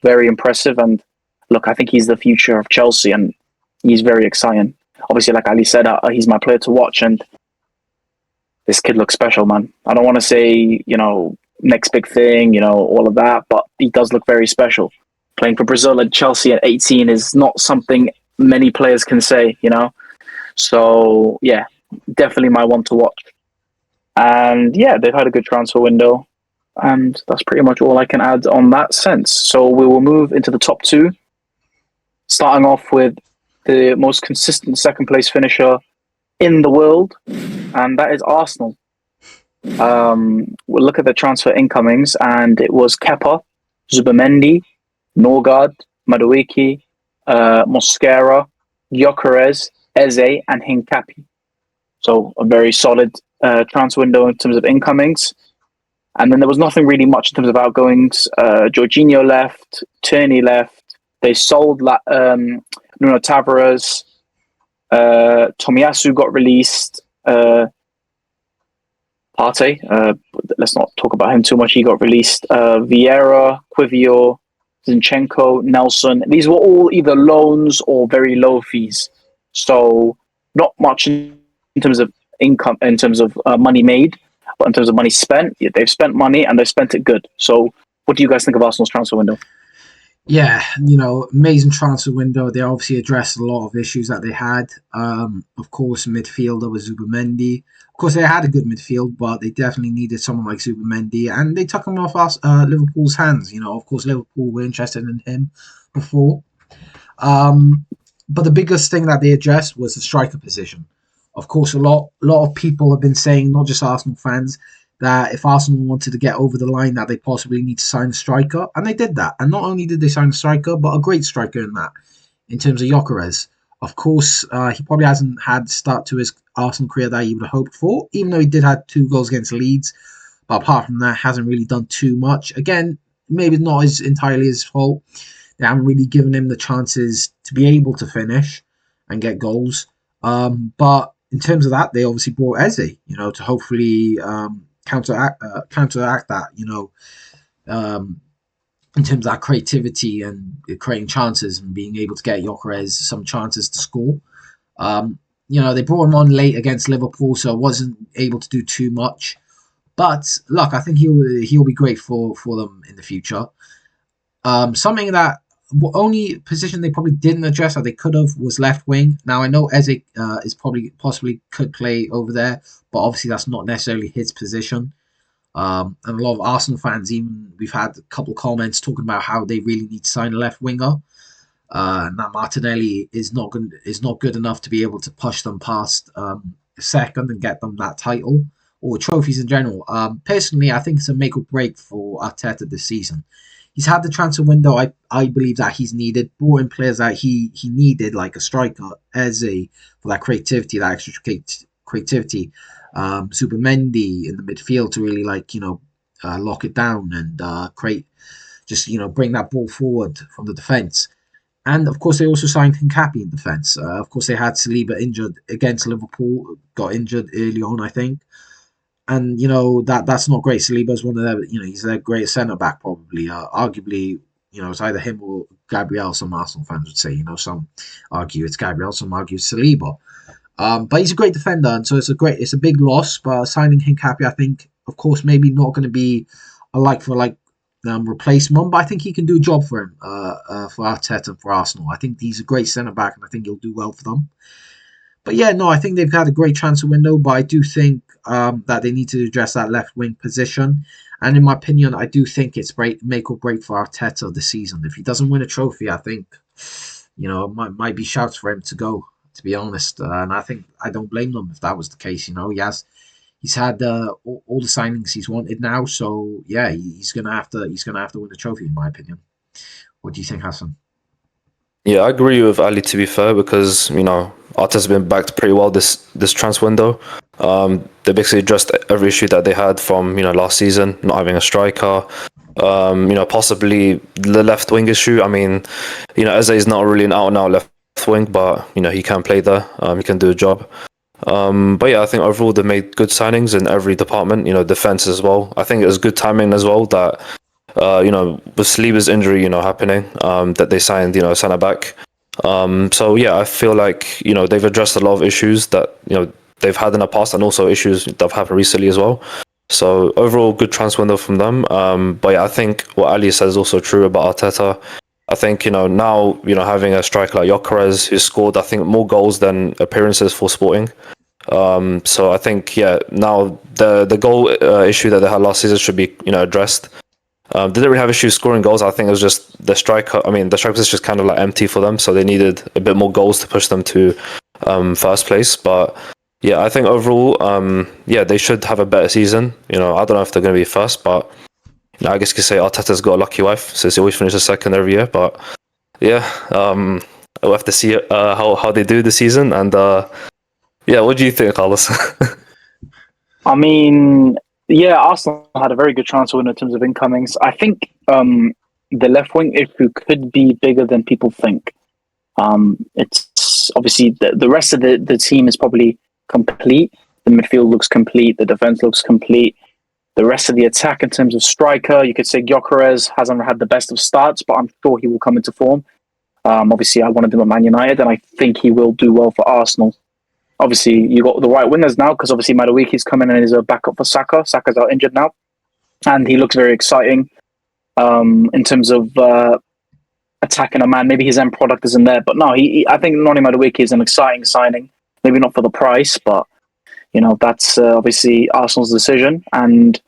very impressive. And look, I think he's the future of Chelsea, and he's very exciting. Obviously, like Ali said, he's my player to watch, and this kid looks special, man. I don't want to say, next big thing, all of that, but he does look very special. Playing for Brazil and Chelsea at 18 is not something many players can say, So, yeah, definitely my one to watch. And yeah, they've had a good transfer window. And that's pretty much all I can add on that sense. So we will move into the top 2. Starting off with the most consistent second place finisher in the world, and that is Arsenal. We'll look at the transfer incomings, and it was Kepa, Zubamendi, Norgard, Madueke, Mosquera, Gyökeres, Eze, and Hincapi. So a very solid transfer window in terms of incomings. And then there was nothing really much in terms of outgoings. Jorginho left, Tierney left. They sold Nuno Tavares. Tomiyasu got released. Partey, let's not talk about him too much. He got released. Vieira, Quivio, Zinchenko, Nelson. These were all either loans or very low fees. So not much in terms of income, in terms of money made, but in terms of money spent, they've spent money and they've spent it good. So what do you guys think of Arsenal's transfer window? Yeah, amazing transfer window. They obviously addressed a lot of issues that they had. Of course, midfielder was Zubamendi. Of course, they had a good midfield, but they definitely needed someone like Zubamendi, and they took him off Liverpool's hands. Of course, Liverpool were interested in him before. But the biggest thing that they addressed was the striker position. Of course, a lot of people have been saying, not just Arsenal fans, that if Arsenal wanted to get over the line, that they possibly need to sign a striker, and they did that. And not only did they sign a striker, but a great striker in terms of Gyökeres. Of course, he probably hasn't had the start to his Arsenal career that he would have hoped for, even though he did have 2 goals against Leeds. But apart from that, hasn't really done too much. Again, maybe not entirely his fault. They haven't really given him the chances to be able to finish and get goals. But in terms of that, they obviously brought Eze, to hopefully counteract that, in terms of that creativity and creating chances and being able to get Gyökeres some chances to score. they brought him on late against Liverpool, so wasn't able to do too much. But look, I think he'll be great for them in the future. Something that only position they probably didn't address that they could have was left wing. Now I know Eze is possibly could play over there, but obviously that's not necessarily his position. And a lot of Arsenal fans, even we've had a couple of comments talking about how they really need to sign a left winger. And that Martinelli is not good enough to be able to push them past second and get them that title or trophies in general. Personally, I think it's a make or break for Arteta this season. He's had the transfer window. I believe that he's needed, brought in players that he needed, like a striker, Eze, for that creativity, that extra creativity. Zubimendi in the midfield to really lock it down and create, bring that ball forward from the defence. And of course, they also signed Hincapié in defence. Of course, they had Saliba injured against Liverpool, got injured early on, I think. And that's not great. Saliba's one of their, he's their greatest centre back probably. Arguably, it's either him or Gabriel. Some Arsenal fans would say. Some argue it's Gabriel, some argue it's Saliba. But he's a great defender, and so it's a big loss. But signing Hincapié, I think, of course, maybe not going to be a like for like replacement, but I think he can do a job for him, for Arteta and for Arsenal. I think he's a great centre back, and I think he'll do well for them. But yeah, no, I think they've had a great transfer window, but I do think that they need to address that left wing position. And in my opinion, I do think it's make or break for Arteta this season. If he doesn't win a trophy, I think, it might be shouts for him to go, to be honest. And I don't blame them if that was the case. He's had all the signings he's wanted now, so yeah, he's gonna have to win the trophy, in my opinion. What do you think, Hassan? Yeah, I agree with Ali, to be fair, because Arteta's been backed pretty well this transfer window. They basically addressed every issue that they had from last season, not having a striker. Possibly the left wing issue. I mean, Eze is not really an out and out left wing, but he can play there. He can do a job. But yeah, I think overall they made good signings in every department. Defense as well. I think it was good timing as well that with Saliba's injury, happening, that they signed, centre back. So yeah, I feel like they've addressed a lot of issues that they've had in the past, and also issues that have happened recently as well. So overall, good transfer window from them. But yeah, I think what Ali says is also true about Arteta. I think now having a striker like Gyökeres who scored, I think, more goals than appearances for Sporting. So I think now the goal issue that they had last season should be addressed. They didn't really have issues scoring goals. I think it was just the striker. I mean, the striker position is just kind of like empty for them, so they needed a bit more goals to push them to first place. But yeah, I think overall, they should have a better season. I don't know if they're going to be first, but I guess you could say Arteta's got a lucky wife, since he always finishes second every year. But yeah, we'll have to see how they do this season. And what do you think, Carlos? I mean, yeah, Arsenal had a very good transfer window in terms of incomings. I think the left wing issue could be bigger than people think. It's obviously the rest of the team is probably complete. The midfield looks complete. The defense looks complete. The rest of the attack, in terms of striker, you could say Gyökeres hasn't had the best of starts, but I'm sure he will come into form. Obviously, I wanted him at Man United, and I think he will do well for Arsenal. Obviously, you got the right wingers now, because obviously Madueke's coming in as a backup for Saka. Saka's out injured now, and he looks very exciting in terms of attacking a man. Maybe his end product isn't there, but no, I think Noni Madueke is an exciting signing. Maybe not for the price, but that's obviously Arsenal's decision. And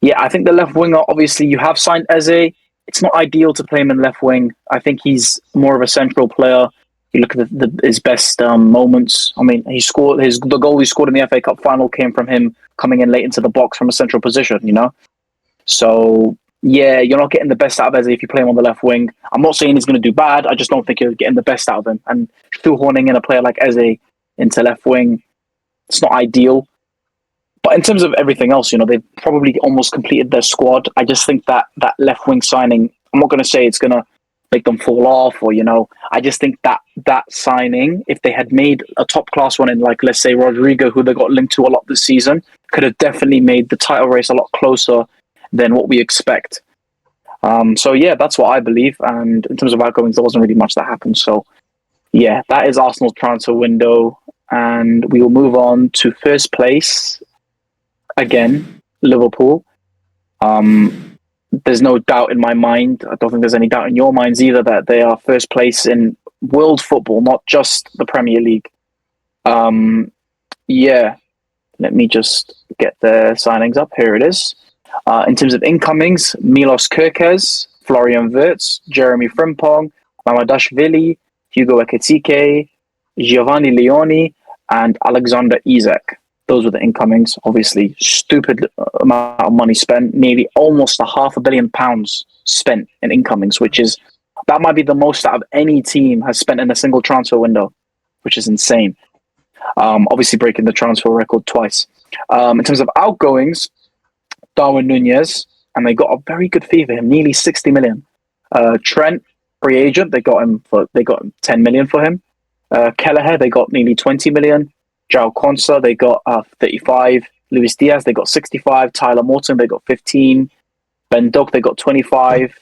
yeah, I think the left winger, obviously you have signed Eze. It's not ideal to play him in left wing. I think he's more of a central player. You look at his best moments. I mean, the goal he scored in the FA Cup final came from him coming in late into the box from a central position, So yeah, you're not getting the best out of Eze if you play him on the left wing. I'm not saying he's going to do bad. I just don't think you're getting the best out of him. And shoehorning in a player like Eze into left wing, it's not ideal. But in terms of everything else, they've probably almost completed their squad. I just think that left wing signing, I'm not going to say it's going to make them fall off, or I just think that signing, if they had made a top class one in, like, let's say Rodrigo, who they got linked to a lot this season, could have definitely made the title race a lot closer than what we expect. So yeah, that's what I believe. And in terms of outgoings, there wasn't really much that happened. So yeah, that is Arsenal's transfer window. and we will move on to first place again, Liverpool. There's no doubt in my mind. I don't think there's any doubt in your minds either that they are first place in world football, not just the Premier League. Yeah, let me just get the signings up. Here it is. In terms of incomings, Milos Kerkez, Florian Wirtz, Jeremy Frimpong, Mamadashvili, Hugo Ekitike, Giovanni Leoni, and Alexander Isak. Those were the incomings. Obviously, stupid amount of money spent. Nearly almost £500 million spent in incomings, that might be the most out of any team has spent in a single transfer window, which is insane. Obviously, breaking the transfer record twice. In terms of outgoings, Darwin Nunez, and they got a very good fee for him, nearly 60 million. Trent, free agent, they got 10 million for him. Kelleher, they got nearly 20 million. João Consa, they got 35. Luis Diaz, they got 65. Tyler Morton, they got 15. Ben Doak, they got 25.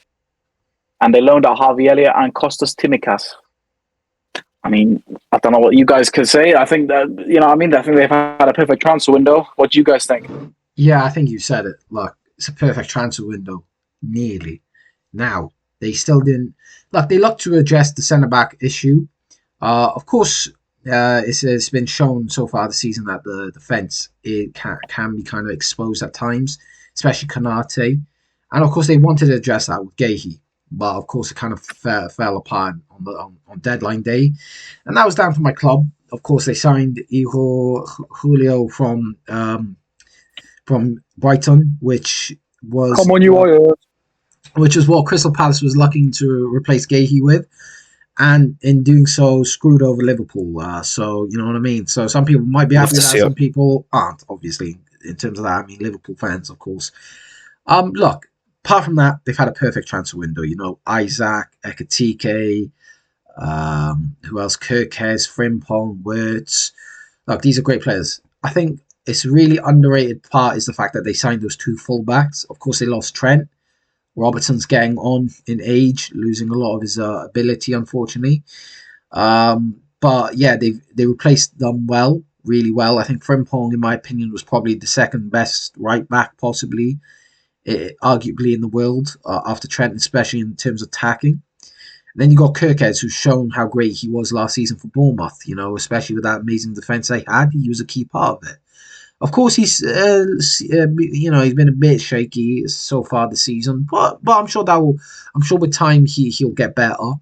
And they loaned out Harvey Elliott and Kostas Tsimikas. I mean, I don't know what you guys could say. I think that, I think they've had a perfect transfer window. What do you guys think? Yeah, I think you said it. Look, it's a perfect transfer window, nearly. Now, they still didn't. Look, they looked to address the centre-back issue. Of course, it's been shown so far this season that the defence can be kind of exposed at times, especially Konate. And of course, they wanted to address that with Gahey. But of course, it kind of fell apart on deadline day. And that was down to my club. Of course, they signed Julio from Brighton, which was which is what Crystal Palace was looking to replace Gahey with, and in doing so, screwed over Liverpool. So you know what I mean. So some people might be happy with that, some people aren't. Obviously, in terms of that, I mean Liverpool fans, of course. Look, apart from that, they've had a perfect transfer window. Isaac, Ekitike, who else? Kerkez, Frimpong, Wirtz. Look, these are great players. I think it's a really underrated part is the fact that they signed those two fullbacks. Of course, they lost Trent. Robertson's getting on in age, losing a lot of his ability, unfortunately. But yeah, they replaced them well, really well. I think Frimpong, in my opinion, was probably the second best right back, possibly, arguably in the world after Trent, especially in terms of attacking. And then you got Kerkez, who's shown how great he was last season for Bournemouth. Especially with that amazing defence they had, he was a key part of it. Of course, he's he's been a bit shaky so far this season, but I'm sure with time he'll get better,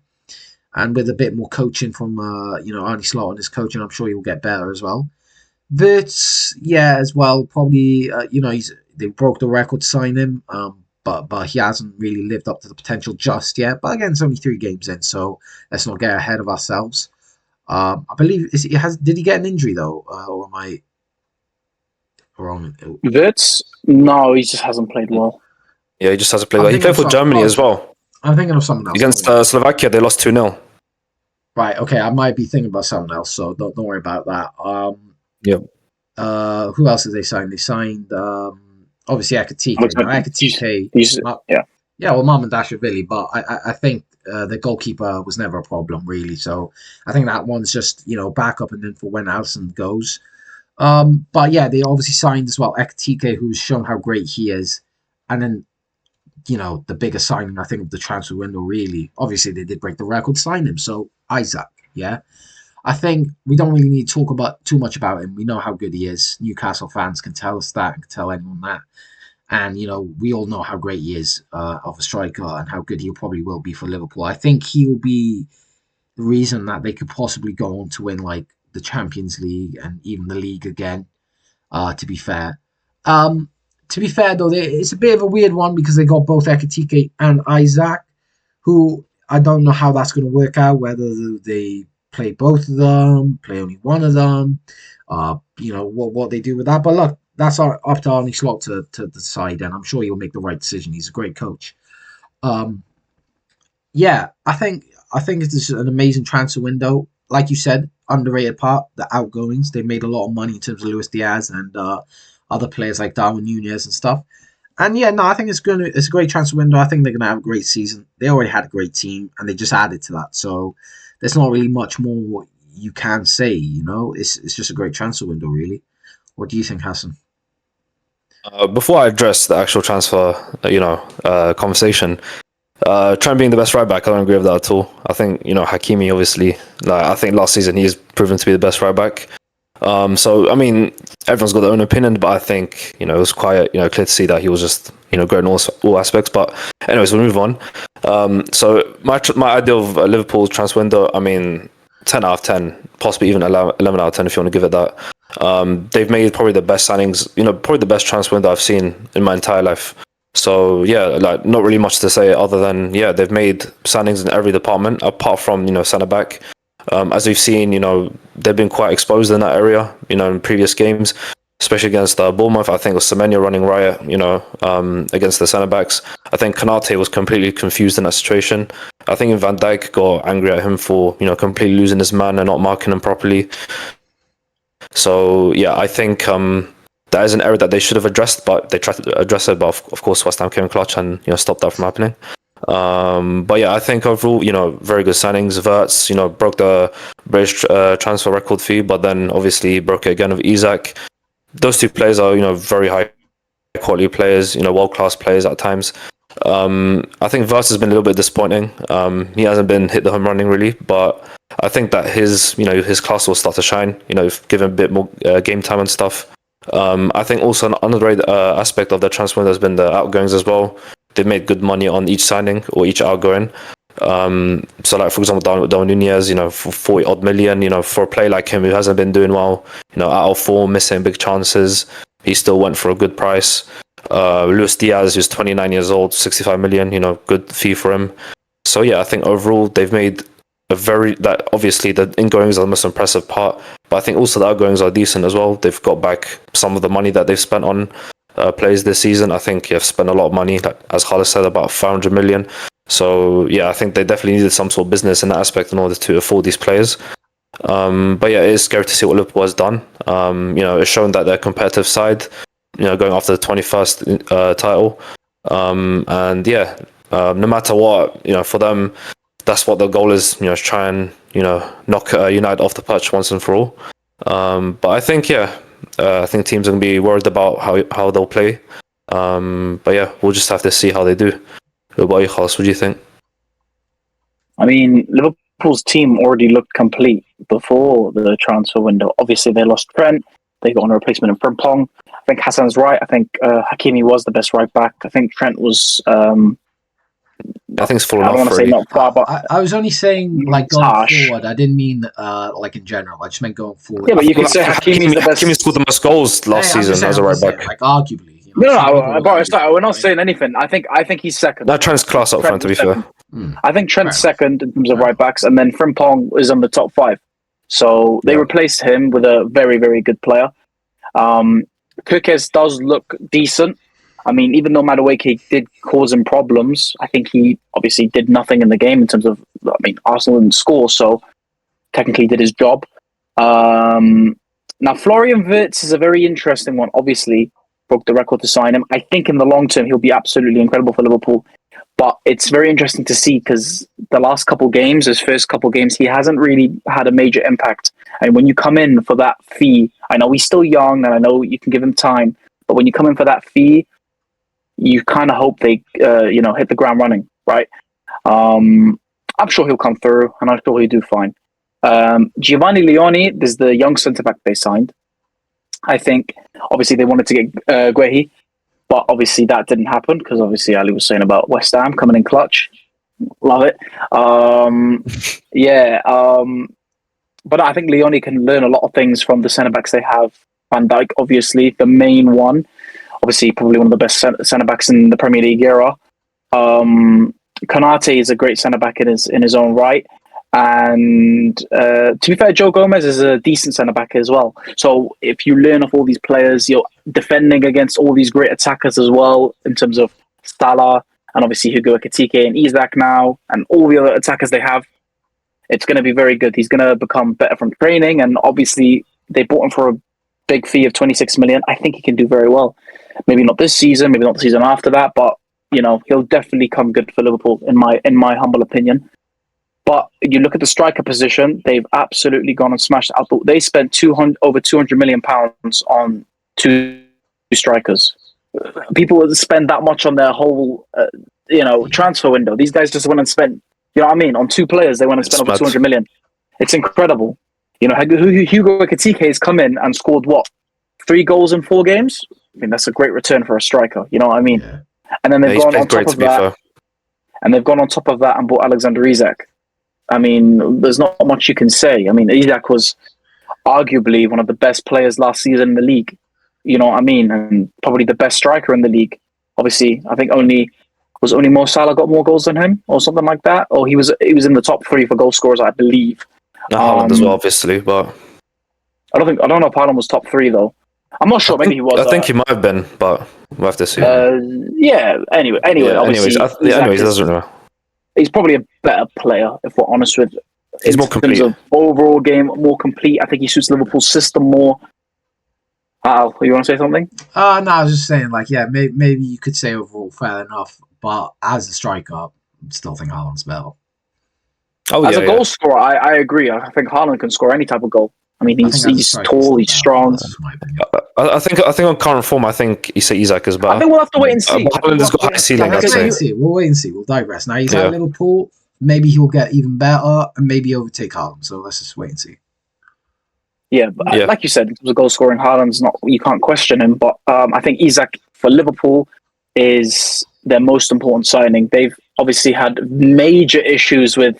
and with a bit more coaching from Arne Slot and his coaching, I'm sure he'll get better as well. Wirtz, yeah, as well, probably they broke the record to sign him, but he hasn't really lived up to the potential just yet. But again, it's only 3 games in, so let's not get ahead of ourselves. I believe did he get an injury though, or am I wrong? Wirtz? No, he just hasn't played well. Yeah, he just hasn't played well. He played for Germany as well. I'm thinking of someone else. Against Slovakia, they lost 2-0. Right, okay, I might be thinking about someone else, so don't worry about that. Yep. Who else did they sign? They signed obviously Ekitike. Well, Mamardashvili, but I think the goalkeeper was never a problem really. So I think that one's just backup and then for when Alisson goes. But yeah, they obviously signed as well Ekitike, who's shown how great he is, and then the biggest signing I think of the transfer window really. Obviously they did break the record, sign him. So Isaac, yeah. I think we don't really need to talk about too much about him. We know how good he is. Newcastle fans can tell us that and can tell anyone that. And, we all know how great he is of a striker and how good he probably will be for Liverpool. I think he will be the reason that they could possibly go on to win, like, the Champions League and even the league again, to be fair. To be fair, though, it's a bit of a weird one because they got both Ekitike and Isaac, who I don't know how that's going to work out, whether they play both of them, play only one of them, what they do with that. But look, that's up to Arne Slot to decide, and I'm sure he'll make the right decision. He's a great coach. Yeah, I think it's an amazing transfer window. Like you said, underrated part, the outgoings. They made a lot of money in terms of Luis Diaz and other players like Darwin Nunez and stuff. And yeah, no, I think it's a great transfer window. I think they're gonna have a great season. They already had a great team, and they just added to that. So there's not really much more you can say. It's just a great transfer window, really. What do you think, Hassan? Before I address the actual transfer, conversation, Trent being the best right back, I don't agree with that at all. I think Hakimi, obviously, I think last season he's proven to be the best right back. So I mean, everyone's got their own opinion, but I think it was quite clear to see that he was just great in all aspects. But anyways, we'll move on. So my idea of Liverpool's transfer window, I mean, 10 out of 10, possibly even 11 out of 10 if you want to give it that. They've made probably the best signings, probably the best transfer window I've seen in my entire life. So yeah, like not really much to say other than they've made signings in every department apart from centre back. As we've seen, they've been quite exposed in that area, in previous games, especially against Bournemouth. I think it was Semenyo running riot, against the centre backs. I think Konate was completely confused in that situation. I think Van Dijk got angry at him for completely losing his man and not marking him properly. So yeah, I think that is an error that they should have addressed, but they tried to address it. But of course, West Ham came in clutch and stopped that from happening. But yeah, I think overall, very good signings. Wirtz, broke the British transfer record fee, but then obviously broke it again with Isak. Those two players are, very high quality players, world class players at times. I think Wirtz has been a little bit disappointing. He hasn't been hit the home running really, but I think that his class will start to shine. Given a bit more game time and stuff. I think also an underrated aspect of the transfer window has been the outgoings as well. They've made good money on each signing or each outgoing. So like for example, Darwin Nunez, for 40 odd million, for a player like him who hasn't been doing well, out of form, missing big chances, he still went for a good price. Luis Diaz, who's 29 years old, 65 million, good fee for him. So yeah, I think overall they've made that obviously the ingoings are the most impressive part, but I think also the outgoings are decent as well. They've got back some of the money that they've spent on players this season. I think you've spent a lot of money, like, as Khaled said, about 500 million. So yeah, I think they definitely needed some sort of business in that aspect in order to afford these players. But yeah, it is scary to see what Liverpool has done. It's shown that they're competitive side, going after the 21st title. And yeah, no matter what, for them, that's what the goal is. Try and knock United off the pitch once and for all. But I think I think teams are going to be worried about how they'll play. But yeah, we'll just have to see how they do. What about you, Khalas? What do you think? I mean, Liverpool's team already looked complete before the transfer window. Obviously, they lost Trent. They got a replacement in Frimpong. I think Hassan's right. I think Hakimi was the best right back. I think Trent was... I think it's fallen I don't off want to say really. not far, but I was only saying like going harsh. forward. I didn't mean like in general. I just meant going forward. Yeah, but you could say Hakimi's the best. Hakimi scored the most goals last season as a right back. Like arguably. We're not saying anything. I think he's second. That Trent's class up front, to be fair. I think Trent's second in terms of right backs, and then Frimpong is on the top 5. So they replaced him with a very, very good player. Kukes does look decent. I mean, even though Madueke did cause him problems, I think he obviously did nothing in the game in terms of, Arsenal didn't score, so technically did his job. Now, Florian Wirtz is a very interesting one. Obviously, broke the record to sign him. I think in the long term, he'll be absolutely incredible for Liverpool. But it's very interesting to see because the last couple games, his first couple games, he hasn't really had a major impact. And when you come in for that fee, I know he's still young and I know you can give him time, but when you come in for that fee, you kind of hope they, hit the ground running, right? I'm sure he'll come through, and I'm sure he'll do fine. Giovanni Leone is the young centre-back they signed. I think, obviously, they wanted to get Guehi, but obviously that didn't happen, because obviously Ali was saying about West Ham coming in clutch. Love it. But I think Leone can learn a lot of things from the centre-backs they have. Van Dijk, obviously, the main one. Obviously, probably one of the best centre-backs in the Premier League era. Konate is a great centre-back in his own right. And to be fair, Joe Gomez is a decent centre-back as well. So if you learn off all these players, you're defending against all these great attackers as well, in terms of Salah and obviously Hugo Ekitike and Isak now, and all the other attackers they have. It's going to be very good. He's going to become better from training. And obviously, they bought him for a big fee of 26 million. I think he can do very well. Maybe not this season, maybe not the season after that, but he'll definitely come good for Liverpool in my humble opinion. But you look at the striker position; they've absolutely gone and smashed it out. They spent over £200 million on 2 strikers. People would spend that much on their whole, transfer window. These guys just went and spent, on 2 players. They went and spent over 200 million. It's incredible. Hugo Ekitike has come in and scored 3 goals in 4 games. I mean, that's a great return for a striker. You know what I mean? Yeah. And then they've gone on top of that. And they've gone on top of that and bought Alexander Isak. I mean, there's not much you can say. I mean, Isak was arguably one of the best players last season in the league. You know what I mean? And probably the best striker in the league. Obviously, I think only Mo Salah got more goals than him, or something like that. Or he was in the top 3 for goal scorers, I believe. Haaland as well, obviously, but I don't know if Haaland was top 3 though. I'm not sure. Maybe he was. I think he might have been, but we'll have to see. Yeah. Anyway. Anyways, it doesn't matter. He's probably a better player, if we're honest with. He's more complete. In terms of overall game, more complete. I think he suits Liverpool's system more. Al, you want to say something? No, I was just saying, maybe you could say overall fair enough, but as a striker, I still think Haaland's better. As a goal scorer, I agree. I think Haaland can score any type of goal. I mean, he's tall, he's strong. I think on current form, I think Isak is better. I think we'll have to wait and see. Haaland has got high ceiling. We'll wait and see. We'll digress. Now he's at Liverpool. Maybe he'll get even better and maybe overtake Haaland. So let's just wait and see. Yeah, but like you said, in terms of goal scoring, Haaland's not. You can't question him. But I think Isak for Liverpool is their most important signing. They've obviously had major issues with.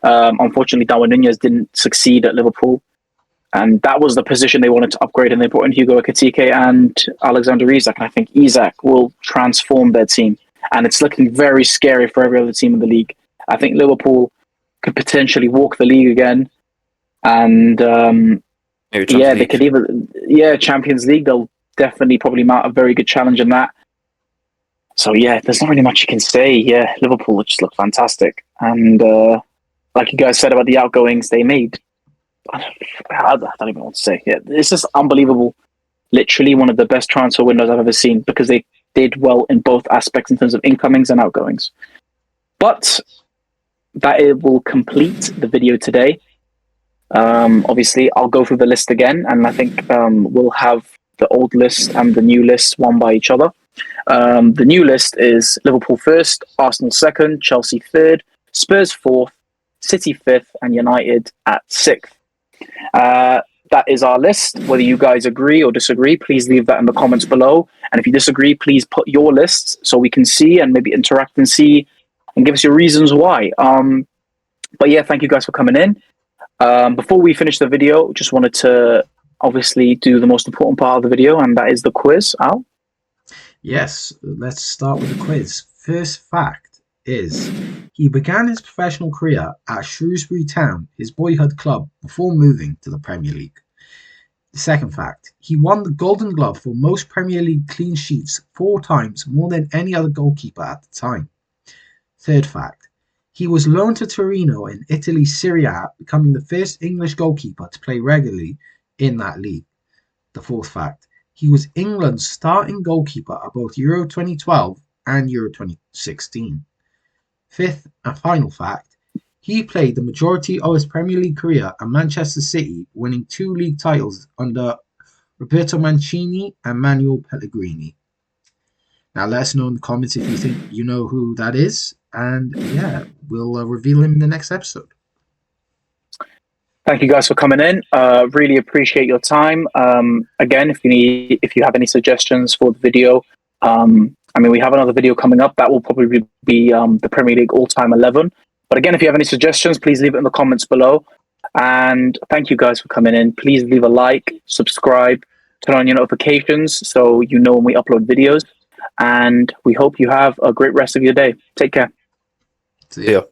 Unfortunately, Darwin Núñez didn't succeed at Liverpool. And that was the position they wanted to upgrade, and they brought in Hugo Ekitike and Alexander Isak. And I think Isak will transform their team. And it's looking very scary for every other team in the league. I think Liverpool could potentially walk the league again. And they could even, Champions League. They'll definitely probably mount a very good challenge in that. So there's not really much you can say. Yeah, Liverpool just look fantastic. And like you guys said about the outgoings they made, I don't even know what to say. Yeah, it's just unbelievable. Literally one of the best transfer windows I've ever seen, because they did well in both aspects in terms of incomings and outgoings. But that it will complete the video today. Obviously, I'll go through the list again, and I think we'll have the old list and the new list one by each other. The new list is Liverpool 1st, Arsenal 2nd, Chelsea 3rd, Spurs 4th, City 5th, and United at 6th. That is our list. Whether you guys agree or disagree, please leave that in the comments below. And if you disagree, please put your lists so we can see and maybe interact and see and give us your reasons why. But thank you guys for coming in. Before we finish the video, just wanted to obviously do the most important part of the video, and that is the quiz. Al? Yes, let's start with the quiz. First fact is he began his professional career at Shrewsbury Town, his boyhood club, before moving to the Premier League. The second fact, he won the Golden Glove for most Premier League clean sheets 4 times, more than any other goalkeeper at the time. Third fact, he was loaned to Torino in Italy's Serie A, becoming the first English goalkeeper to play regularly in that league. The fourth fact, he was England's starting goalkeeper at both Euro 2012 and Euro 2016. Fifth and final fact, he played the majority of his Premier League career at Manchester City, winning 2 league titles under Roberto Mancini and Manuel Pellegrini. Now let us know in the comments if you think you know who that is, and we'll reveal him in the next episode. Thank you guys for coming in. Really appreciate your time. Again, if you have any suggestions for the video, we have another video coming up that will probably be the Premier League all-time 11. But again, if you have any suggestions, please leave it in the comments below. And thank you guys for coming in. Please leave a like, subscribe, turn on your notifications so you know when we upload videos. And we hope you have a great rest of your day. Take care. See ya.